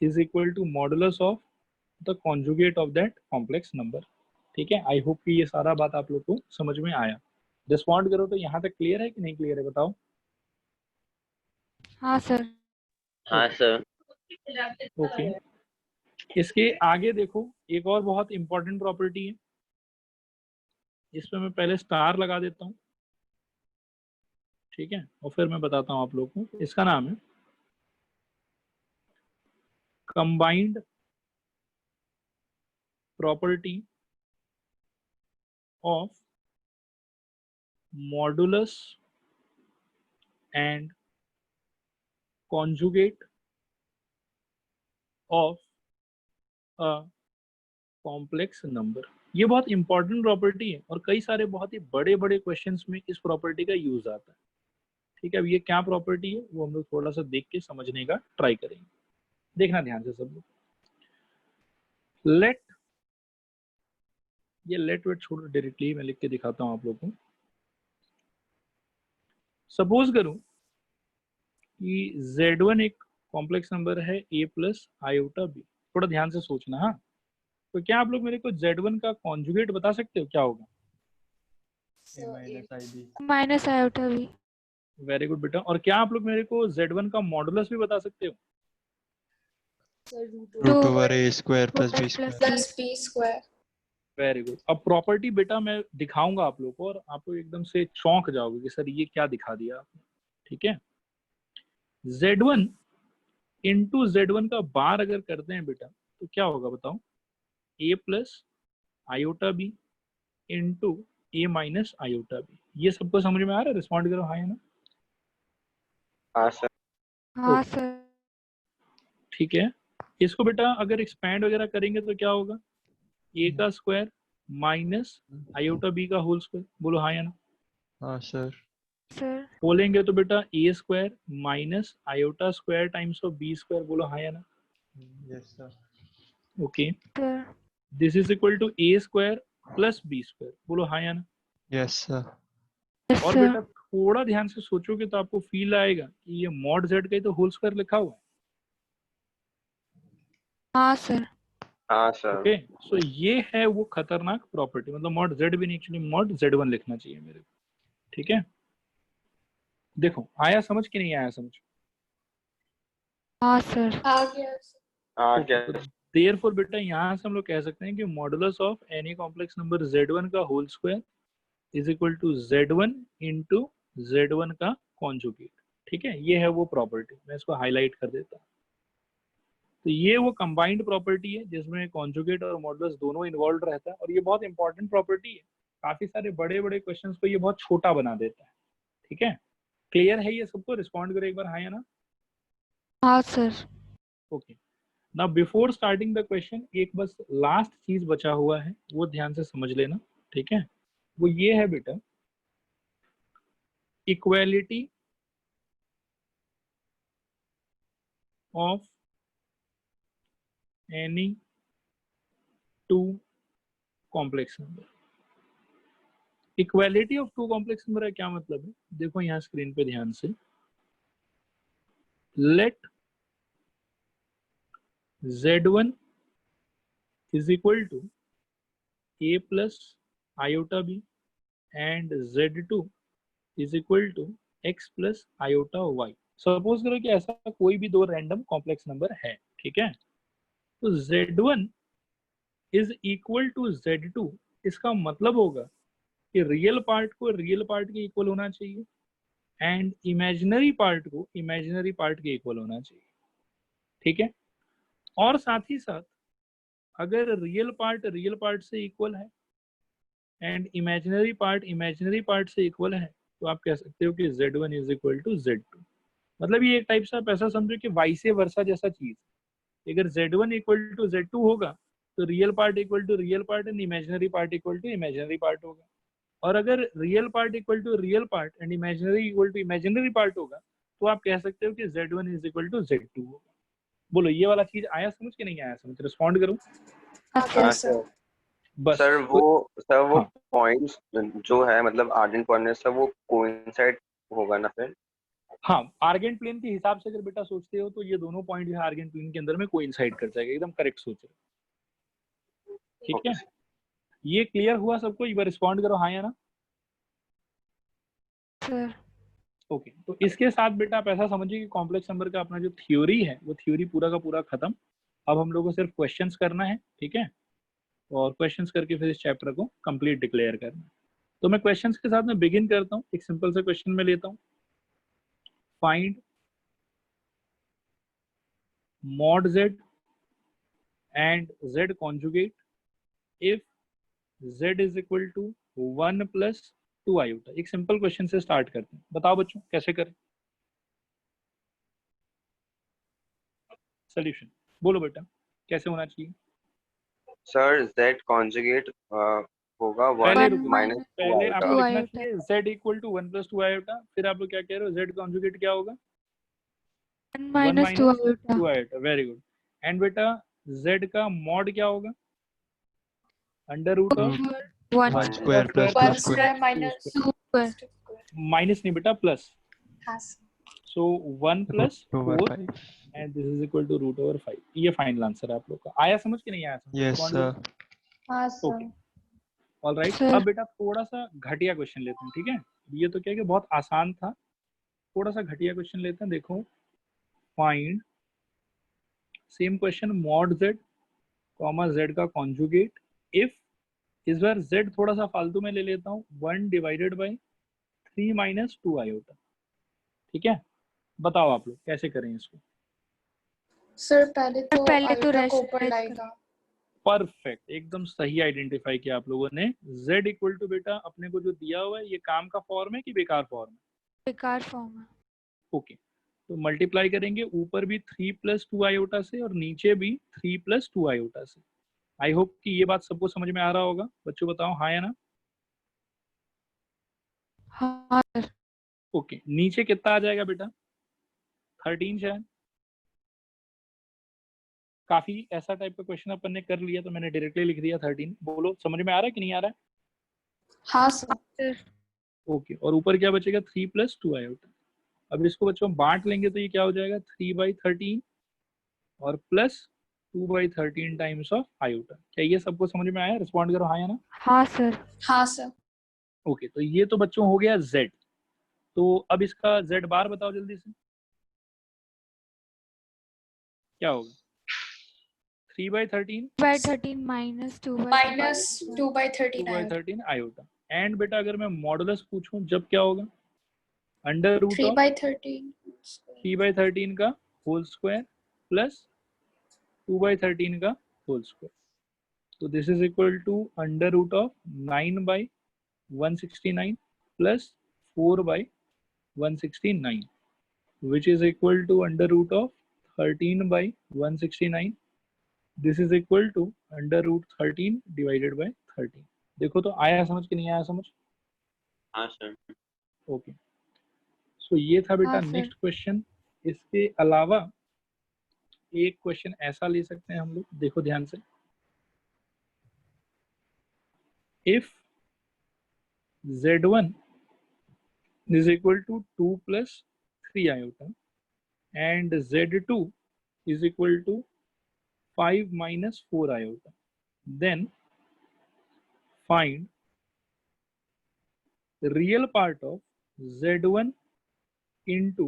A: is equal to modulus of the conjugate of that complex number, ठीक है? आई होप कि ये सारा बात आप लोग को समझ में आया। रिस्पॉन्ड करो तो यहाँ तक क्लियर है कि नहीं क्लियर है बताओ।
B: हाँ सर।
C: हाँ सर।
A: ओके, इसके आगे देखो एक और बहुत इंपॉर्टेंट प्रॉपर्टी है, इस पे मैं पहले स्टार लगा देता हूँ, ठीक है? और फिर मैं बताता हूँ आप लोग को। इसका नाम है combined property of modulus and conjugate of a complex number. ये बहुत इंपॉर्टेंट प्रॉपर्टी है और कई सारे बहुत ही बड़े बड़े क्वेश्चंस में इस प्रॉपर्टी का यूज आता है। ठीक है, अब ये क्या प्रॉपर्टी है वो हम लोग थोड़ा सा देख के समझने का ट्राई करेंगे। देखना ध्यान से सब लोग। लेट, ये लेट वेट छोड़ो, डायरेक्टली मैं लिख के दिखाता हूं आप लोगों को। सपोज करूं कि Z1 एक कॉम्प्लेक्स नंबर है a प्लस आयोटा b। थोड़ा ध्यान से सोचना। हाँ, तो क्या आप लोग मेरे को Z1 का कॉन्जुगेट बता सकते हो क्या होगा?
B: माइनस आयोटा भी।
A: वेरी गुड बेटा। और क्या आप लोग मेरे को Z1 का मॉडुलस भी बता सकते हो?
D: Root over A square plus B square.
E: Plus B square.
A: Very good. अब प्रॉपर्टी बेटा मैं दिखाऊंगा आप लोग को और आप लोग एकदम से चौंक जाओगे कि सर ये क्या दिखा दिया आपने। ठीक है, Z1 इंटू Z1 का बार अगर करते हैं बेटा तो क्या होगा बताओ? a plus iota b into a minus iota b. ये सबको समझ में आ रहा है? रिस्पॉन्ड करो हाँ या ना।
C: हाँ सर।
B: हाँ सर।
A: ठीक है, इसको बेटा अगर एक्सपैंड वगैरह करेंगे तो क्या होगा? a का स्क्वायर माइनस आयोटा बी का होल स्क्वायर। बोलो हाँ या ना।
D: हाँ सर।
B: सर।
A: बोलेंगे तो बेटा a square minus iota square times of b square. बोलो हाँ या ना।
D: Yes sir.
A: Okay,
B: sir.
A: This is equal to a square plus b square. बोलो हाँ या ना।
D: Yes sir.
B: यस
A: और
B: सर।
A: बेटा थोड़ा ध्यान से सोचोगे तो आपको फील आएगा कि ये मॉड z का ही तो होल स्क्वायर लिखा हुआ है।
B: हाँ सर।
C: हाँ सर।
A: ओके, सो ये है वो खतरनाक प्रॉपर्टी। मतलब मॉड z भी नहीं, एक्चुअली मॉड z1 लिखना चाहिए मेरे को। ठीक है, देखो आया समझ कि नहीं आया समझ?
B: हाँ सर।
E: आ गया सर।
C: हाँ क्या?
A: देयरफॉर बेटा यहाँ से हम लोग कह सकते हैं कि modulus of any complex number Z1 का whole square is equal to Z1 into Z1 का कॉन्जुगेट। ठीक है, ये है वो प्रॉपर्टी। मैं इसको हाईलाइट कर देता हूँ। तो ये वो कंबाइंड प्रॉपर्टी है जिसमें कॉन्जुगेट और मॉडुलस दोनों इन्वॉल्व रहता है और ये बहुत इंपॉर्टेंट प्रॉपर्टी है। काफी सारे बड़े बड़े क्वेश्चंस को ये बहुत छोटा बना देता है। ठीक है, क्लियर है ये सबको? रिस्पॉन्ड करो एक बार हाँ या ना।
B: हाँ sir.
A: Okay, now before starting the question एक बस लास्ट चीज बचा हुआ है, वो ध्यान से समझ लेना। ठीक है, वो ये है बेटा, equality of any two complex number. Equality of two complex number का क्या मतलब है? देखो यहाँ स्क्रीन पे ध्यान से। Let Z1 is equal to a plus iota b and Z2 is equal to x plus iota y। Suppose करो कि ऐसा कोई भी दो रैंडम कॉम्प्लेक्स नंबर है। ठीक है, तो Z1 is equal to Z2। इसका मतलब होगा कि रियल पार्ट को रियल पार्ट के इक्वल होना चाहिए एंड इमेजिनरी पार्ट को इमेजिनरी पार्ट के इक्वल होना चाहिए। ठीक है, और साथ ही साथ अगर रियल पार्ट से इक्वल है एंड इमेजिनरी पार्ट से इक्वल है तो आप कह सकते हो कि Z1 is equal to Z2। मतलब ये एक टाइप से आप ऐसा समझो कि वाइसे वर्सा जैसा चीज। अगर Z1 इक्वल टू Z2 होगा तो real part equal to real part and imaginary part equal to imaginary part होगा। और अगर real part equal to real part and imaginary equal to imaginary part होगा तो आप कह सकते हो कि Z1 is equal to Z2 होगा। बोलो ये वाला चीज आया समझ कि नहीं आया समझ? रिस्पॉन्ड करो।
E: आ गया
C: हाँ
E: सर।
C: सर।
A: बस
C: सर वो
A: हाँ।
C: पॉइंट्स जो है मतलब आर्गेंट पॉइंट सर वो कोइंसाइड होगा ना फिर?
A: हाँ, आर्गेंट प्लेन के हिसाब से अगर बेटा सोचते हो तो ये दोनों पॉइंट जो है आर्गेंट प्लेन के अंदर में कोइंसाइड कर जाएगा। एकदम करेक्ट सोच रहे हो। ठीक
C: ओके
A: है, ये क्लियर हुआ सबको? एक बार रिस्पॉन्ड करो हाँ या ना।
B: सर।
A: ओके, तो इसके साथ बेटा आप ऐसा समझिए कि कॉम्प्लेक्स नंबर का अपना जो थ्योरी है वो थ्योरी पूरा का पूरा खत्म। अब हम लोगों को सिर्फ क्वेश्चंस करना है। ठीक है, और क्वेश्चंस करके फिर इस चैप्टर को कंप्लीट डिक्लेयर करना है। तो मैं क्वेश्चंस के साथ में बिगिन करता हूँ। एक सिंपल सा क्वेश्चन में लेता हूँ। Find mod z and z conjugate if z is equal to 1 plus 2 iota। एक सिंपल क्वेश्चन से स्टार्ट करते हैं, बताओ बच्चों कैसे करें सॉल्यूशन, बोलो बेटा कैसे होना चाहिए।
C: सर z कॉन्जुगेट होगा
A: पहले
C: 1
A: रुको,
C: माइनस 2
A: पहले
C: आयोटा।
A: आपको
B: 2
A: लिखना
B: iota।
A: चाहिए z equal to 1 plus 2 iota, फिर आप लोग क्या कह रहे हो z कॉन्जुगेट क्या होगा
B: 1
A: 1
B: minus 2
A: minus
B: iota।
A: 2 iota, very good. And बेटा z का मॉड क्या होगा under root of
B: Over 1
D: 1 square plus 2
E: 1
D: square.
E: square minus
B: 2 square।
E: 2 square.
A: Minus नहीं बेटा प्लस,
E: हाँ सर।
A: So 1 plus
D: Root over
A: 4
D: 5.
A: And this is equal to root over 5। ये final answer है आप लोग का। आया समझ कि नहीं आया समझ?
D: Yes,
A: Respond
D: sir.
A: करो।
E: हाँ
A: okay
E: sir.
A: All right.
B: Sir।
A: अब बेटा थोड़ा सा घटिया क्वेश्चन लेते हैं, ठीक है। ये तो क्या है कि बहुत आसान था, थोड़ा सा घटिया क्वेश्चन लेते हैं। देखो find same question mod z comma z का कॉन्जुगेट इफ, इस बार z थोड़ा सा फालतू में ले लेता हूँ 1 डिवाइडेड बाई 3 माइनस 2 आयोटा, ठीक है। बताओ आप लोग कैसे करें इसको।
E: सर पहले तो
B: पहले तो
E: आयोटा को ऊपर
B: rationalize
E: लाएगा।
A: परफेक्ट, एकदम सही आइडेंटिफाई किया आप लोगों ने। z इक्वल टू बेटा अपने को जो दिया हुआ है ये काम का फॉर्म है कि बेकार फॉर्म है?
B: बेकार फॉर्म है।
A: ओके तो मल्टीप्लाई करेंगे ऊपर भी 3 plus 2 आयोटा से और नीचे भी 3 plus 2 आयोटा से। आई होप कि ये बात सबको समझ में आ रहा होगा। बच्चों बताओ हाँ या ना।
B: हाँ सर।
A: ओके नीचे कितना आ जाएगा बेटा 13 शायद। काफी ऐसा टाइप का क्वेश्चन अपन ने कर लिया तो मैंने डायरेक्टली लिख दिया 13। बोलो समझ में आ रहा है कि नहीं आ रहा है?
E: हाँ सर।
B: सर
A: ओके और ऊपर क्या बचेगा 3 plus 2 आयोटा। अब इसको बच्चों बांट लेंगे तो ये क्या हो जाएगा 3/13 और प्लस 2/13 टाइम्स ऑफ आयोटा। क्या ये सबको समझ में आया? रिस्पॉन्ड करो हाँ या ना।
B: हाँ सर।
E: हाँ सर।
A: ओके तो ये तो बच्चों हो गया z। तो अब इसका z बार बताओ जल्दी से क्या होगा 3/13
B: 2/13 minus 2/13
E: minus 2/13 iota.
A: 2/13 iota. And बेटा अगर मैं मॉडुलस पूछूं जब क्या होगा अंडर रूट ऑफ
E: 3/13
A: 3/13 का होल स्क्वायर प्लस 2/13 का होल स्क्वायर। तो this is equal to under root of 9/169 plus 4/169 which is equal to under root of 13/169. This is equal to under root 13 divided by 13। देखो तो आया समझ कि नहीं आया समझ?
C: हाँ सर।
A: ओके सो ये था बेटा
B: हाँ, सर।
A: Next question. इसके अलावा एक क्वेश्चन ऐसा ले सकते हैं हम लोग, देखो ध्यान से। If z1 is equal to 2 plus 3 iota and z2 is equal to 5 minus 4 iota, then find the real part of z1 into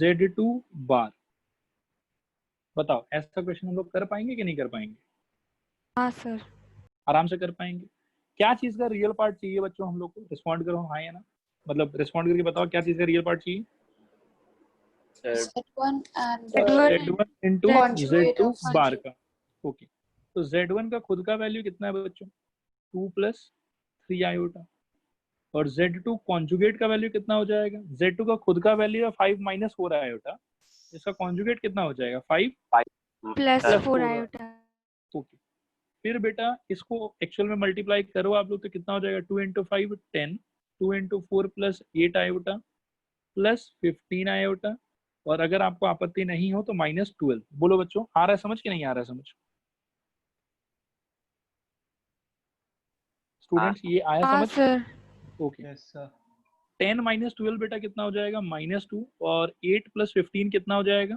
A: z2 bar। बताओ ऐसा क्वेश्चन हम लोग कर पाएंगे कि नहीं कर पाएंगे?
B: हाँ सर।
A: आराम से कर पाएंगे। क्या चीज का रियल पार्ट चाहिए बच्चों हम लोग को? रिस्पॉन्ड करो हाँ या ना, मतलब रिस्पॉन्ड करके बताओ क्या चीज का रियल पार्ट चाहिए।
E: Z1 and
A: z1 into
E: conjugate
A: z2
E: of
A: बार का। ओके तो z1 का खुद का वैल्यू कितना है बच्चों 2 plus 3 आयोटा और z2 कॉन्जुगेट का वैल्यू कितना हो जाएगा? z2 का खुद का वैल्यू है 5 minus 4 आयोटा, इसका कॉन्जुगेट कितना हो जाएगा 5
B: प्लस
A: Plus
B: 4
A: 4
B: आयोटा।
A: ओके फिर बेटा इसको एक्चुअल में मल्टीप्लाई करो आप लोग तो कितना हो जाएगा 2 into 5 10, 2 into 4 plus 8 iota plus 15 iota और अगर आपको आपत्ति नहीं हो तो -12। बोलो बच्चों आ रहा है समझ कि नहीं आ रहा है समझ? स्टूडेंट्स ये आया
B: हाँ
A: समझ?
B: Sir.
A: Okay
D: Yes, sir.
A: 10 minus 12 बेटा कितना हो जाएगा -2 और 8 plus 15 कितना हो जाएगा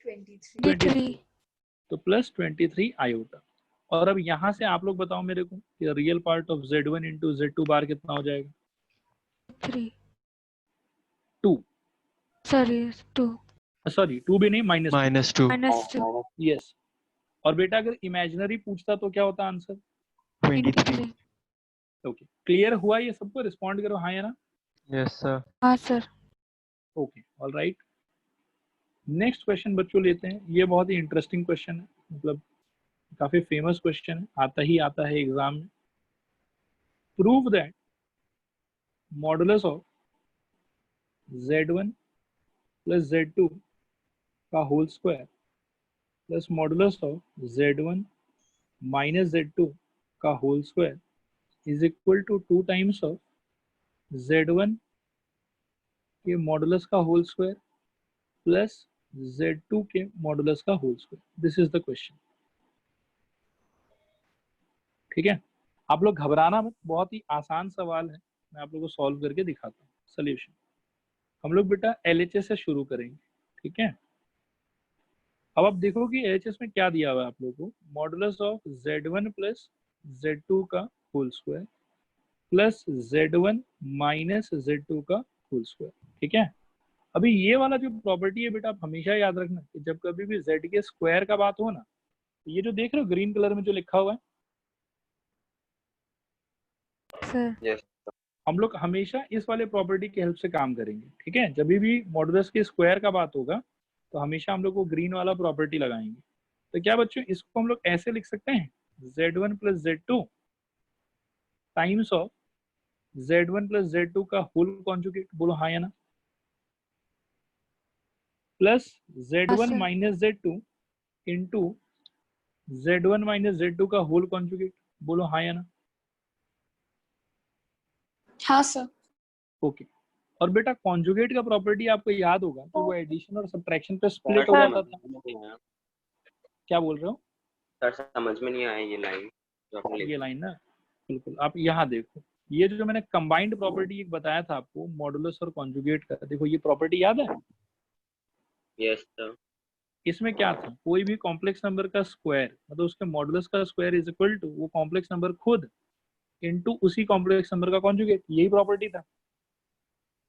E: 23
B: 23
A: तो प्लस 23 आयोटा। और अब यहाँ से आप लोग बताओ मेरे को कि real part of z1 into z2 बार कितना हो जाएगा
B: 3
A: 2,
B: सॉरी 2
A: सॉरी 2 भी नहीं -2
D: -2.
B: -2
A: यस। और बेटा अगर इमेजिनरी पूछता तो क्या होता आंसर?
D: 23.
A: ओके क्लियर हुआ ये सबको? रिस्पॉन्ड करो हाँ या ना।
D: Yes, sir.
B: हाँ sir.
A: Okay all right next question बच्चों लेते हैं, ये बहुत ही इंटरेस्टिंग क्वेश्चन है, मतलब काफी फेमस क्वेश्चन है, आता है एग्जाम में। Prove that modulus of z1 plus z2 का whole square plus modulus of z1 minus z2 का whole square is equal to 2 times of z1 के मॉडुलस का होल स्क्वायर प्लस z2 के modulus का whole square. This is the question. ठीक है, आप लोग घबराना मत, बहुत ही आसान सवाल है, मैं आप लोगों को सॉल्व करके दिखाता हूँ सोल्यूशन। हम लोग बेटा LHS से शुरू करेंगे। ठीक है, अब आप देखो कि LHS में क्या दिया हुआ है आप लोगों को, modulus of z1 plus z2 का whole square plus z1 minus z2 का होल स्क्वायर। ठीक है, अभी ये वाला जो प्रॉपर्टी है बेटा आप हमेशा याद रखना कि जब कभी भी z के स्क्वायर का बात हो ना, तो ये जो देख रहे हो ग्रीन कलर में जो लिखा हुआ है,
B: सर
C: यस
A: हम लोग हमेशा इस वाले प्रॉपर्टी की हेल्प से काम करेंगे। ठीक है, जब भी मॉडुलस के स्क्वायर का बात होगा तो हमेशा हम लोग को ग्रीन वाला प्रॉपर्टी लगाएंगे। तो क्या बच्चों, इसको हम लोग ऐसे लिख सकते हैं, z1 plus z2 times of z1 plus z2 का होल कॉन्जुगेट, बोलो हाँ या ना, plus z1
B: sir.
A: Minus z2 into z1 minus z2 का होल कॉन्जुगेट, बोलो हाँ या ना।
E: हाँ सर।
A: ओके, और बेटा कॉन्जुगेट का प्रॉपर्टी आपको याद होगा तो वो एडिशन और सब्ट्रैक्शन पे स्प्लिट हो
C: सर
A: जाता था।
C: समझ में नहीं आया।
A: क्या बोल रहे हो?
C: सर समझ में नहीं आया ये लाइन जो आपने
A: ये
C: लिखी।
A: लाइन ना, बिल्कुल आप यहाँ देखो, ये जो मैंने कंबाइंड प्रॉपर्टी एक बताया था आपको मॉडुलस और कॉन्जुगेट का, देखो ये प्रॉपर्टी याद है?
C: Yes sir.
A: इसमें क्या था, कोई भी कॉम्प्लेक्स नंबर का स्क्वायर मतलब उसके मॉडुलस का स्क्वायर इज इक्वल टू वो कॉम्प्लेक्स नंबर खुद इनटू उसी कॉम्प्लेक्स नंबर का कॉन्जुगेट, यही प्रॉपर्टी था।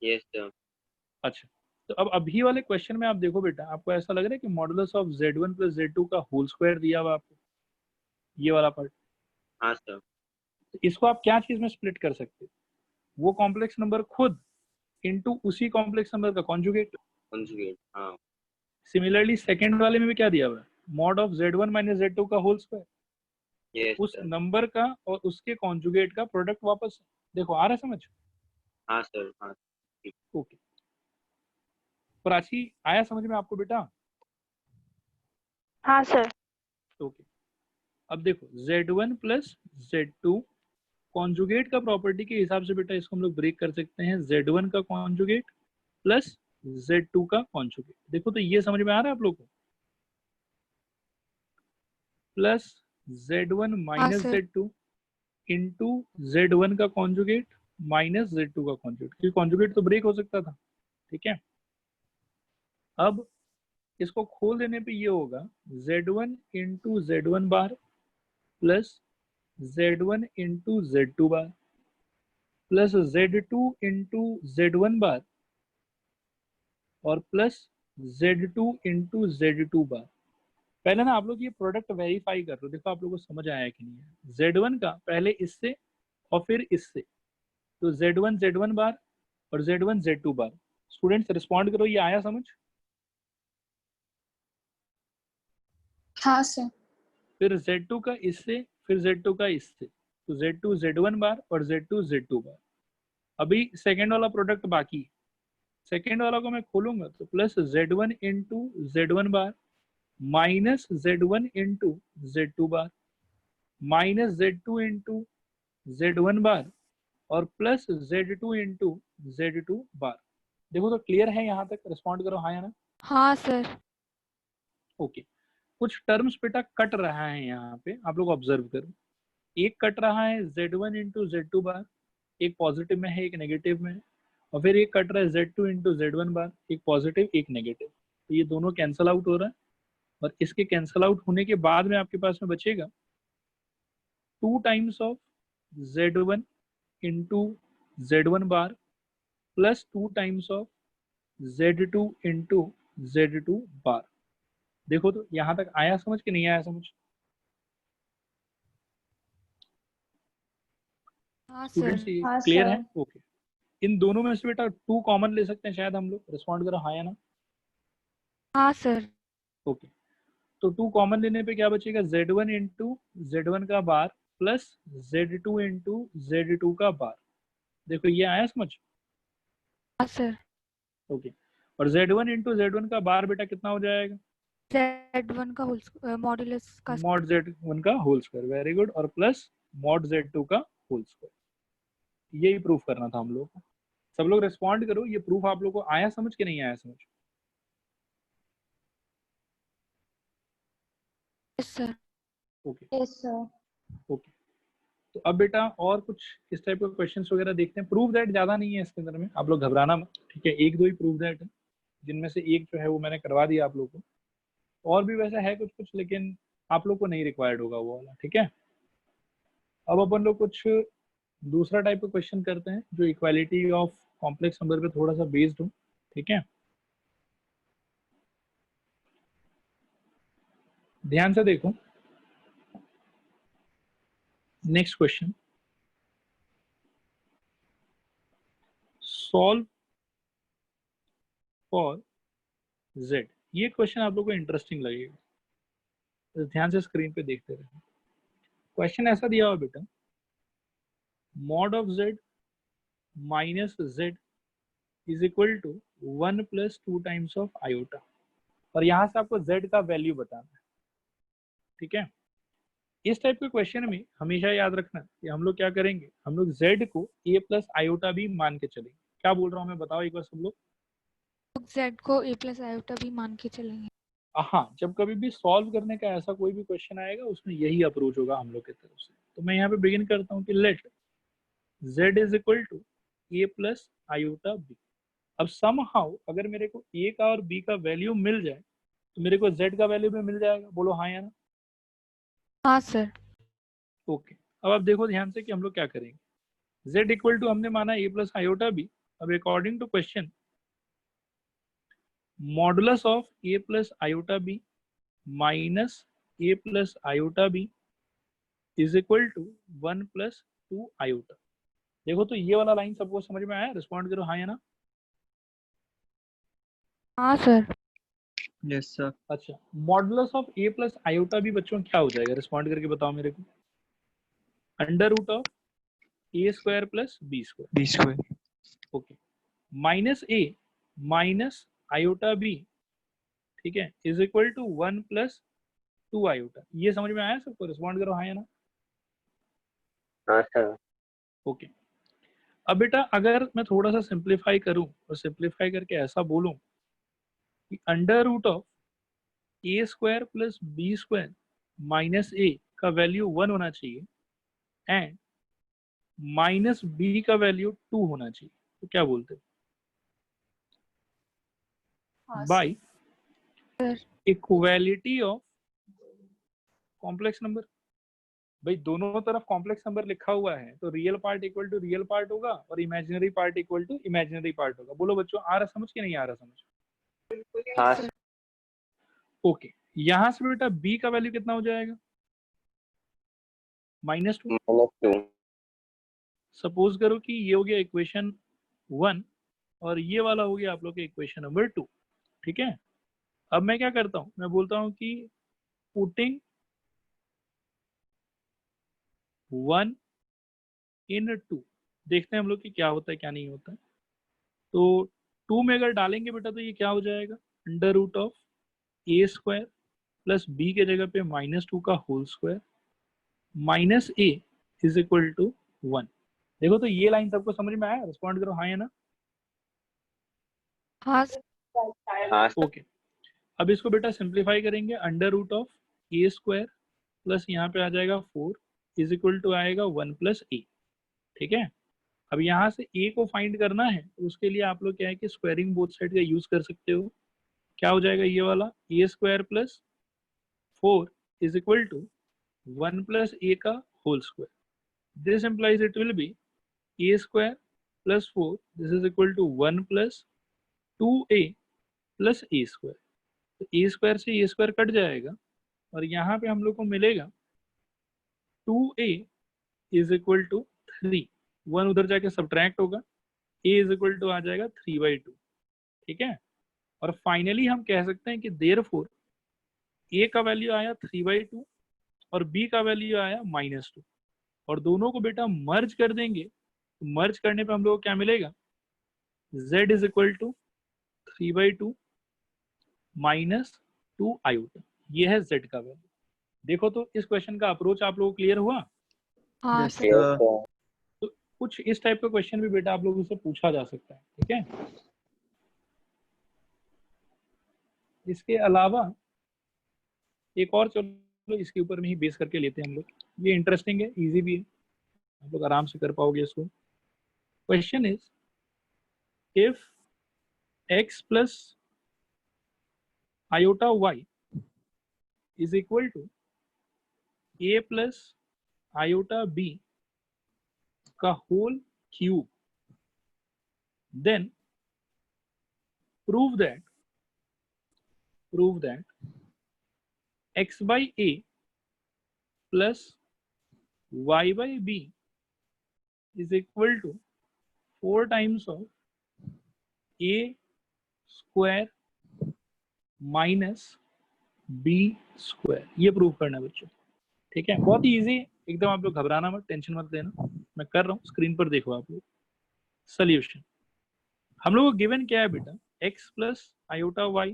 C: Yes sir.
A: अच्छा, तो अब अभी वाले क्वेश्चन में आप देखो बेटा, आपको ऐसा लग रहा है कि modulus of z1 plus z2 का होल स्क्वायर दिया हुआ आपको, ये वाला पार्ट,
C: हाँ सर।
A: तो इसको आप क्या चीज में स्प्लिट कर सकते हो, वो कॉम्प्लेक्स नंबर खुद इनटू उसी कॉम्प्लेक्स नंबर का कॉन्जुगेट।
C: कंजुगेट हाँ।
A: सिमिलरली सेकंड वाले में भी क्या दिया हुआ है, mod of z1 minus z2 का होल स्क्वायर,
C: यस
A: उस
C: सर।
A: नंबर का और उसके कॉन्जुगेट का प्रोडक्ट वापस। देखो आ रहा है समझ?
C: हाँ सर हाँ।
A: ओके, प्राची आया समझ में आपको बेटा?
F: हाँ सर।
A: ओके, अब देखो z1 प्लस z2 कॉन्जुगेट का प्रॉपर्टी के हिसाब से बेटा इसको हम लोग ब्रेक कर सकते हैं, z1 का कॉन्जुगेट प्लस z2 का कॉन्जुगेट। देखो तो ये समझ में आ रहा है आप लोग को, plus z1 minus
B: sir.
A: z2 into z1 का कॉन्जुगेट माइनस z2 का कॉन्जुगेट, क्योंकि कॉन्जुगेट तो ब्रेक हो सकता था। ठीक है, अब इसको खोल देने पे ये होगा z1 इंटू z1 बार प्लस z1 इंटू z2 बार प्लस z2 इंटू z1 बार और प्लस z2 इंटू z2 बार। पहले ना आप लोग ये प्रोडक्ट वेरीफाई कर लो, देखो आप लोगों को समझ आया कि नहीं है। z1 का पहले इससे और फिर इससे, तो z1 z1 बार और z1 z2 बार। स्टूडेंट्स रिस्पॉन्ड करो, ये आया समझ?
E: हाँ सर।
A: फिर z2 का इससे, फिर z2 का इससे, तो z2 z1 बार और z2 z2 बार। अभी सेकेंड वाला प्रोडक्ट बाकी, सेकेंड वाला को मैं खोलूंगा तो प्लस z1 इंटू z1 बार माइनस z1 इंटू z2 बार माइनस z2 इंटू z1 बार और प्लस z2 इंटू z2 बार। देखो तो क्लियर है यहाँ तक? रिस्पॉन्ड करो हाँ या ना।
B: हाँ सर।
A: ओके, कुछ टर्म्स बेटा कट रहा है यहाँ पे, आप लोग ऑब्जर्व करो। एक कट रहा है z1 इंटू z2 बार, एक पॉजिटिव में है एक नेगेटिव में है, और फिर एक कट रहा है z2 इंटू z1 बार, एक पॉजिटिव एक नेगेटिव। तो ये दोनों कैंसल आउट हो रहा है, और इसके कैंसल आउट होने के बाद में आपके पास में बचेगा 2 times of z1 into z1 bar plus 2 times of z2 into z2 बार। देखो तो यहाँ तक आया समझ कि नहीं आया समझ?
B: हाँ
A: स्टूडेंट्स
B: सर।
A: ये
E: हाँ
A: क्लियर
E: सर।
A: है? ओके, इन दोनों में से बेटा 2 कॉमन ले सकते हैं शायद हम लोग, रिस्पॉन्ड करो हाँ या ना।
B: हाँ सर।
A: ओके, तो 2 कॉमन लेने पे क्या बचेगा, z1 इंटू z1 का बार प्लस z2 इंटू z2 का बार। देखो ये आया समझ।
B: हाँ सर।
A: ओके, और z1 इंटू z1 का बार बेटा कितना हो जाएगा,
B: Z1 का होल मॉड्यूलस का
A: मॉड z1 का होल स्क्वायर, वेरी गुड, और प्लस मॉड z2 का होल स्क्वायर। यही प्रूफ करना था हम लोग को। सब लोग रिस्पॉन्ड करो, ये प्रूफ आप लोग को आया समझ के नहीं आया समझ।
B: Sir.
A: Okay
E: yes sir.
A: Okay, तो अब बेटा और कुछ इस टाइप के क्वेश्चंस वगैरह देखते हैं। प्रूव दैट ज्यादा नहीं है इसके अंदर में, आप लोग घबराना मत, ठीक है। एक दो ही प्रूव दैट है, जिनमें से एक जो है वो मैंने करवा दिया आप लोग को, और भी वैसा है कुछ कुछ, लेकिन आप लोग को नहीं रिक्वायर्ड होगा वो वाला, ठीक है। अब अपन लोग कुछ दूसरा टाइप का क्वेश्चन करते हैं जो इक्वालिटी ऑफ कॉम्प्लेक्स नंबर पे थोड़ा सा बेस्ड हो, ठीक है। ध्यान से देखो, next question, solve for z। ये क्वेश्चन आप लोग को इंटरेस्टिंग लगेगा, तो ध्यान से स्क्रीन पे देखते रहे। क्वेश्चन ऐसा दिया हुआ बेटा, mod of z minus z is equal to 1 plus 2 times of iota, और यहाँ से आपको z का वैल्यू बताना है, ठीक है। इस टाइप के क्वेश्चन में हमेशा याद रखना कि हम लोग क्या करेंगे, हम लोग z को a प्लस आयोटा भी मान के चलेंगे। क्या बोल रहा हूँ मैं, बताओ एक बार सब लोग।
B: Z को a प्लस आयोटा भी मान के चलेंगे।
A: हाँ, जब कभी भी सॉल्व करने का ऐसा कोई भी क्वेश्चन आएगा उसमें यही अप्रोच होगा हम लोग की तरफ से। तो मैं यहाँ पे बिगिन करता हूँ कि let z is equal to a plus iota b। अब समहाउ अगर मेरे को a का और b का वैल्यू मिल जाए तो मेरे को z का वैल्यू भी मिल जाएगा, बोलो हाँ या ना।
B: हाँ सर।
A: ओके, अब आप देखो ध्यान से कि हम लोग क्या करेंगे। z इक्वल टू हमने माना a प्लस आयोटा b। अब according to question, modulus of a plus iota b minus a plus iota b is equal to 1 plus 2 iota. देखो तो ये वाला लाइन सबको समझ में आया, रिस्पॉन्ड करो हाँ या ना।
B: हाँ सर।
D: Yes sir.
A: अच्छा, modulus of a plus iota भी बच्चों क्या हो जाएगा, रिस्पॉन्ड करके बताओ मेरे को। Under root of a square plus b square.
D: B square.
A: Okay, minus a minus iota b, ठीक है, is equal to 1 plus 2 iota. ये समझ में आया सबको, रिस्पॉन्ड करो हाँ या ना।
C: हाँ सर।
A: ओके, अब बेटा अगर मैं थोड़ा सा सिंप्लीफाई करूं और सिंप्लीफाई करके ऐसा बोलूं कि under root of A square plus B square minus A का वैल्यू 1 होना चाहिए एंड माइनस बी का वैल्यू 2 होना चाहिए, तो क्या बोलते हैं,
E: हाँ
A: bye
B: sir.
A: Equality of complex number. भाई दोनों तरफ कॉम्प्लेक्स नंबर लिखा हुआ है तो real part equal to real part होगा और imaginary part equal to imaginary part होगा। बोलो बच्चों आ रहा समझ के नहीं आ रहा समझ।
C: हाँ
B: सर।
A: ओके, यहां से बेटा b का वैल्यू कितना हो जाएगा, -2।
C: -2।
A: सपोज करो कि ये हो गया इक्वेशन 1 और ये वाला हो गया आप लोग के इक्वेशन नंबर 2, ठीक है। अब मैं क्या करता हूं, मैं बोलता हूं कि पुटिंग 1 इन 2, देखते हैं हम लोग कि क्या होता है क्या नहीं होता है। तो 2 में अगर डालेंगे बेटा तो ये क्या हो जाएगा, under root of A square plus b के जगह पे -2 का whole square minus a is equal to 1। देखो तो ये लाइन सबको समझ में आया, रिस्पॉन्ड करो हाँ या ना।
B: हाँ सर।
C: हाँ सर।
A: ओके, अब इसको बेटा सिंप्लीफाई करेंगे, under root of A square plus यहाँ पे आ जाएगा 4 इज इक्वल टू आएगा 1 प्लस ए, ठीक है। अब यहाँ से ए को फाइंड करना है तो उसके लिए आप लोग क्या है कि स्क्वायरिंग बोथ साइड का यूज कर सकते हो। क्या हो जाएगा ये वाला, A square plus 4 is equal to 1 plus A का whole square. This implies it will be a square plus 4 this is equal to 1 plus 2a plus a square। तो a स्क्वायर से a स्क्वायर कट जाएगा और यहाँ पे हम लोग को मिलेगा 2a इज इक्वल टू 3, 1 उधर जाके सब्ट्रैक्ट होगा, a इज इक्वल टू आ जाएगा 3/2, ठीक है। और फाइनली हम कह सकते हैं कि देयरफॉर ए का वैल्यू आया 3/2 और बी का वैल्यू आया -2, और दोनों को बेटा मर्ज कर देंगे, तो मर्ज करने पे हम लोग को क्या मिलेगा, z is equal to 3/2 -2 iota. ये है z का वैल्यू। देखो तो इस क्वेश्चन का अप्रोच आप लोगों को क्लियर हुआ।
B: हाँ
D: Yes,
B: sir.
C: Yes,
D: sir.
C: sir.
A: तो कुछ इस टाइप का क्वेश्चन भी बेटा आप लोगों से पूछा जा सकता है, ठीक है। इसके अलावा एक और, चलो इसके ऊपर में ही बेस करके लेते हैं हम लोग। ये इंटरेस्टिंग है, इजी भी है, आप लोग आराम से कर पाओगे इसको। Question is if x plus iota y is equal to a plus iota b का whole cube, then prove that x by a plus y by b is equal to 4 times of a square minus b square। ये prove करना है बच्चों, ठीक है। बहुत ही easy है एकदम, आप लोग घबराना मत, टेंशन मत लेना, मैं कर रहा हूँ, स्क्रीन पर देखो आप लोग। सोल्यूशन हम लोग को गिवन क्या है बेटा, x plus iota y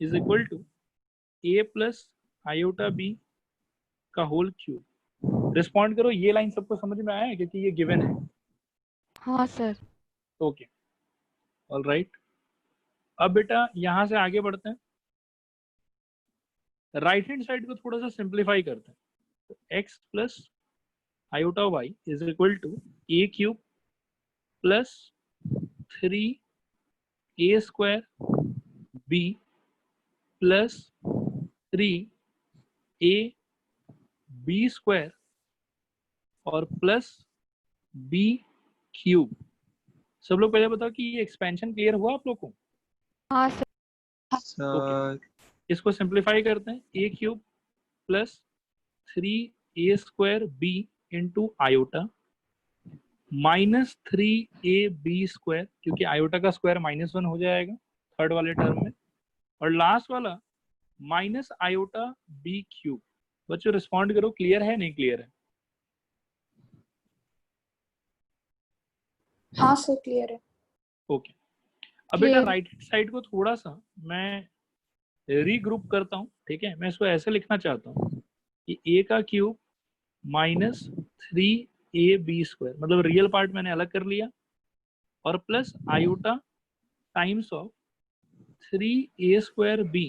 A: is equal to a plus iota b का होल क्यूब। रिस्पॉन्ड करो, ये लाइन सबको समझ में आया है क्योंकि ये गिवन है।
B: हाँ सर।
A: Okay, all right. अब बेटा यहां से आगे बढ़ते हैं, राइट हैंड साइड को थोड़ा सा सिंप्लीफाई करते हैं। तो x plus iota y is equal to a cube plus 3a square b plus 3a b square और प्लस b क्यूब। सब लोग पहले बताओ कि ये एक्सपेंशन क्लियर हुआ आप लोग को।
B: हाँ सर।
D: Sir.
A: इसको सिंप्लीफाई करते हैं, a cube plus 3a square b into iota minus 3ab square, क्योंकि आयोटा का स्क्वायर -1 हो जाएगा थर्ड वाले टर्म में, और लास्ट वाला माइनस आयोटा b क्यूब। बच्चों रिस्पॉन्ड करो, क्लियर है नहीं क्लियर है।
E: हाँ सर क्लियर है।
A: ओके, अब बेटा
B: Clear.
A: राइट साइड को थोड़ा सा मैं रीग्रुप करता हूँ, ठीक है। मैं इसको ऐसे लिखना चाहता हूँ कि a का क्यूब माइनस 3ab स्क्वायर, मतलब रियल पार्ट मैंने अलग कर लिया, और plus iota times of 3a square b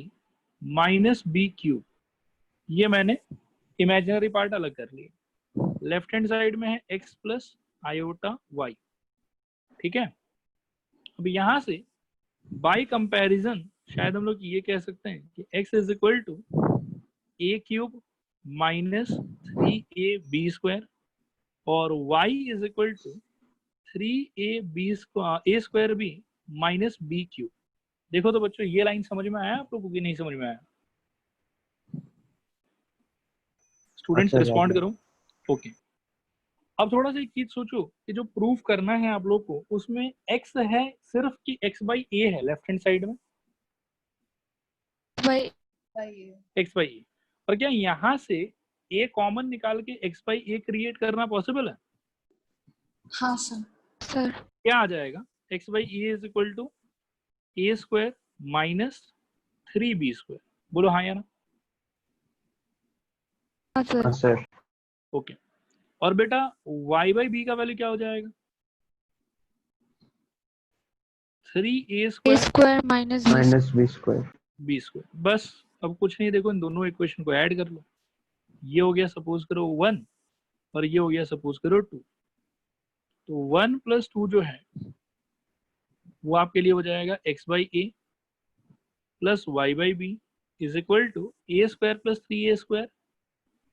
A: minus b cube, ये मैंने इमेजिनरी पार्ट अलग कर लिया। लेफ्ट हैंड साइड में है x प्लस आयोटा y, ठीक है। अब यहां से बाय कंपैरिजन शायद हम लोग ये कह सकते हैं कि x is equal to a cube minus 3ab square और y is equal to 3a square b minus b cube. देखो तो बच्चों ये लाइन समझ में आया आप लोगों को कि नहीं समझ में आया? स्टूडेंट्स रिस्पॉन्ड करो। ओके, अब थोड़ा सा एक चीज सोचो कि जो प्रूफ करना है आप लोग को, उसमें x है सिर्फ कि x बाई a है लेफ्ट हैंड साइड में,
B: भाई
A: x बाई a, और क्या यहाँ से a कॉमन निकाल के x बाई a क्रिएट करना पॉसिबल है?
E: हाँ सर।
B: सर।
A: क्या आ जाएगा, x by a is equal to a square minus 3b square. बोलो हाँ या ना?
B: हाँ सर।
C: सर।
A: ओके, और बेटा y बाई b का वैल्यू क्या हो जाएगा? 3a
B: A
A: square
B: square minus
C: b square.
A: b square. बस अब कुछ नहीं, देखो इन दोनों इक्वेशन को ऐड कर लो। ये हो गया सपोज करो 1 और ये हो गया सपोज करो 2। तो 1 प्लस 2 जो है वो आपके लिए हो जाएगा x by a plus y by b is equal to a square plus 3a square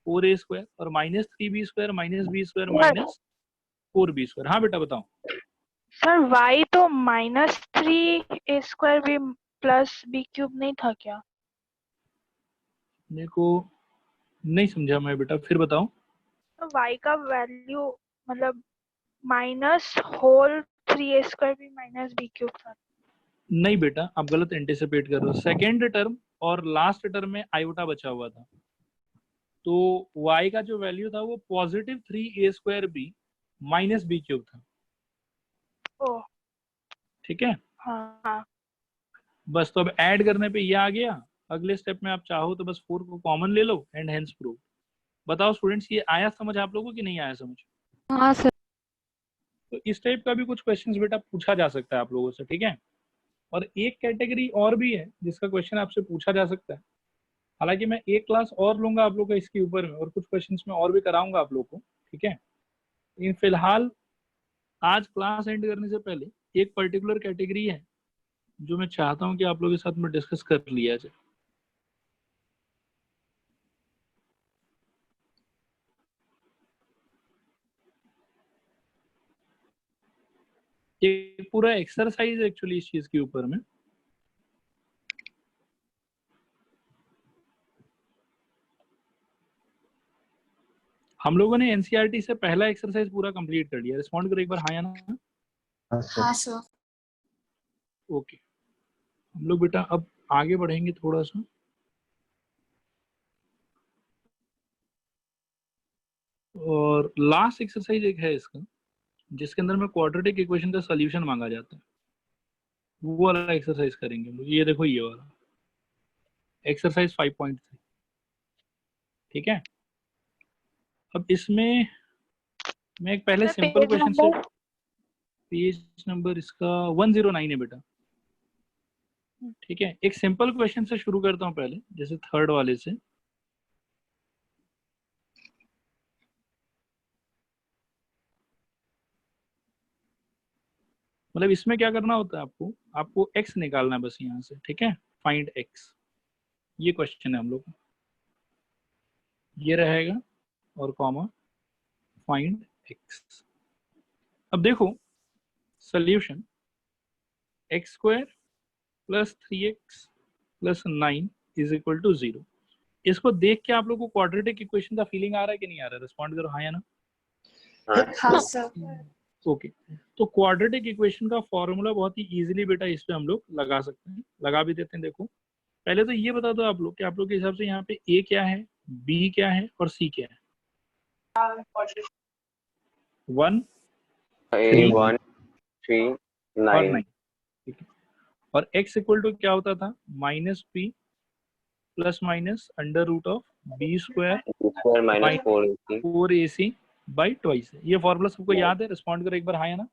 A: 4a square और minus 3b square minus b square minus 4b square. हाँ बेटा बताओ।
F: सर y तो -3a स्क्वायर भी प्लस b क्यूब नहीं था क्या?
A: मेरे को नहीं समझा मैं बेटा, फिर बताओ।
F: तो y का वैल्यू मतलब माइनस होल 3a स्क्वायर भी माइनस b क्यूब था।
A: नहीं बेटा, आप गलत एंटिसिपेट कर रहे हो। सेकेंड टर्म और लास्ट टर्म में आयोटा बचा हुआ था, तो y का जो वैल्यू था वो positive 3a² minus b cube था।
F: ओ
A: ठीक है,
F: हाँ
A: बस तो अब ऐड करने पे ये आ गया। अगले स्टेप में आप चाहो तो बस 4 को कॉमन ले लो एंड हेंस प्रूव। बताओ स्टूडेंट्स, ये आया समझ आप लोगों की नहीं आया समझ?
B: हाँ सर।
A: तो इस टाइप का भी कुछ क्वेश्चंस बेटा पूछा जा सकता है आप लोगों से। ठीक है, और एक कैटेगरी और भी है जिसका क्वेश्चन आपसे पूछा जा सकता है। हालांकि मैं एक क्लास और लूंगा आप लोग का इसके ऊपर में, और कुछ क्वेश्चंस में और भी कराऊंगा आप लोग को। ठीक है, लेकिन फिलहाल आज क्लास एंड करने से पहले एक पर्टिकुलर कैटेगरी है जो मैं चाहता हूं कि आप लोगों के साथ में डिस्कस कर लिया जाए। एक पूरा एक्सरसाइज एक्चुअली इस चीज के ऊपर में। हम लोगों ने एनसीईआरटी से पहला एक्सरसाइज पूरा कंप्लीट कर लिया। रिस्पॉन्ड करो एक बार हाँ या ना।
E: हाँ सर।
A: ओके, हम लोग बेटा अब आगे बढ़ेंगे थोड़ा सा। और लास्ट एक्सरसाइज एक है इसका, जिसके अंदर में क्वाड्रेटिक इक्वेशन का सॉल्यूशन मांगा जाता है। वो वाला एक्सरसाइज करेंगे हम लोग। ये देखो, ये वाला एक्सरसाइज 5.3। ठीक है, अब इसमें मैं एक पहले सिंपल
F: पेज
A: क्वेश्चन से,
F: नंबर
A: पेज नंबर इसका 109 है बेटा। ठीक है, एक सिंपल क्वेश्चन से शुरू करता हूँ पहले, जैसे थर्ड वाले से। मतलब इसमें क्या करना होता है आपको, आपको x निकालना है बस यहाँ से। ठीक है, फाइंड x, ये क्वेश्चन है हम लोग। ये रहेगा और कॉमा फाइंड x। अब देखो सोल्यूशन, x² + 3x + 9 = 0। इसको देख के आप लोग को क्वाड्रेटिक इक्वेशन का फीलिंग आ रहा है कि नहीं आ रहा है? रिस्पॉन्ड करो हाँ या ना।
E: हाँ सर।
A: ओके, तो क्वाड्रेटिक इक्वेशन का फॉर्मूला बहुत ही इजीली बेटा इस पे हम लोग लगा सकते हैं, लगा भी देते हैं। देखो पहले तो ये बता दो आप लोग कि आप लोग के हिसाब से यहाँ पे a क्या है, b क्या है और c क्या है? 1
C: 1 3
A: और
C: 9
A: 9। ठीक है, और x = क्या होता था? -p ± √b²
C: -2 - 4ac
A: 4ac by twice. ये फॉर्मूला सबको याद है? रिस्पॉन्ड करो एक बार हाँ या ना।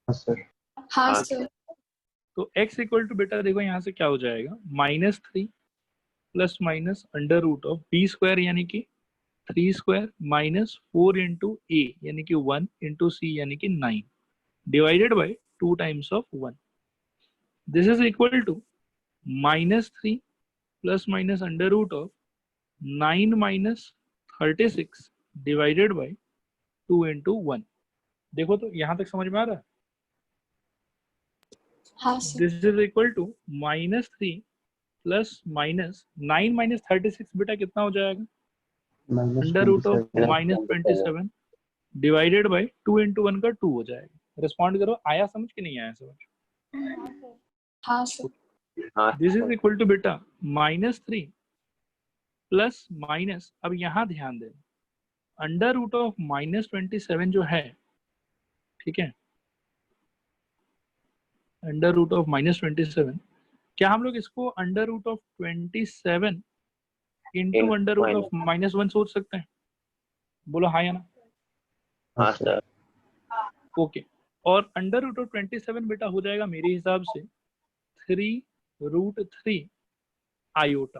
E: हाँ सर।
A: तो x = बेटा देखो यहाँ से क्या हो जाएगा, -3 ± √b² यानी कि 3² -4 × a यानी कि 1 × c यानी कि 9 divided by 2 times of 1। This is equal to -3 ± √9 - 36 divided by 2 × 1। देखो तो यहाँ तक समझ में आ रहा है?
E: हाँ sir.
A: This is equal to -3 + -9 - 36 बेटा कितना हो जाएगा? √-27 डिवाइडेड बाय 2 × 1 का 2 हो जाएगा। रिस्पॉन्ड करो, आया समझ कि नहीं आया समझ?
E: हाँ सर।
C: हाँ
A: दिस इज इक्वल टू बेटा -3 प्लस माइनस, अब यहाँ ध्यान दें, √-27 जो है, ठीक है, √-27, क्या हम लोग इसको √27 इंटू √-1 सोच सकते हैं? बोलो हाँ या ना।
C: हाँ सर।
A: ओके, और √27 बेटा हो जाएगा मेरे हिसाब से 3√3 आयोटा।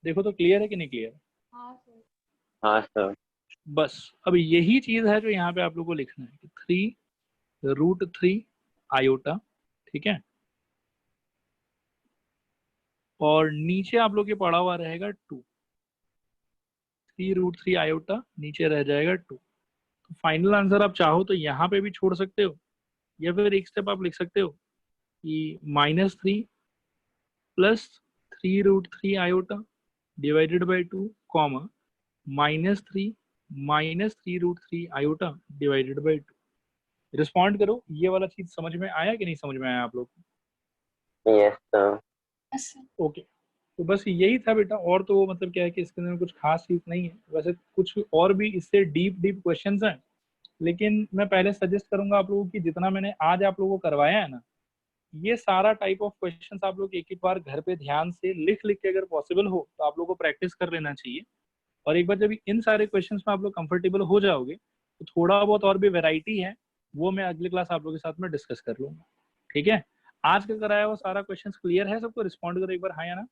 A: देखो तो क्लियर है कि नहीं क्लियर?
C: हाँ सर।
A: बस अब यही चीज है जो यहाँ पे आप लोग को लिखना है कि 3√3 आयोटा। ठीक है, और नीचे आप लोग के पड़ा हुआ रहेगा 2। 3√3 आयोटा नीचे रह जाएगा 2। तो फाइनल आंसर आप चाहो तो यहाँ पे भी छोड़ सकते हो, या फिर एक स्टेप आप लिख सकते हो कि -3 plus 3√3 iota divided by 2 comma -3 - 3√3 iota divided by 2। Respond करो, ये वाला चीज समझ में आया कि नहीं समझ में आया आप लोग को?
C: Yes sir.
E: Yes, sir.
A: Okay, तो बस यही था बेटा, और तो वो मतलब क्या है कि इसके अंदर कुछ खास चीज नहीं है। वैसे कुछ और भी इससे डीप क्वेश्चंस हैं, लेकिन मैं पहले सजेस्ट करूंगा आप लोगों की, जितना मैंने आज आप लोगों को करवाया है ना, ये सारा टाइप ऑफ क्वेश्चंस आप लोग एक बार घर पे ध्यान से लिख के अगर पॉसिबल हो तो आप लोगों को प्रैक्टिस कर लेना चाहिए। और एक बार जब इन सारे क्वेश्चंस में आप लोग कंफर्टेबल हो जाओगे तो थोड़ा बहुत और भी वैरायटी है, वो मैं अगली क्लास आप लोगों के साथ में डिस्कस कर लूंगा। ठीक है, आज का कराया हुआ सारा क्वेश्चंस क्लियर है सबको? रिस्पॉन्ड करो एक बार, हाँ या ना।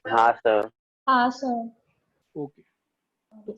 C: हाँ सर।
E: हाँ सर।
A: ओके, तो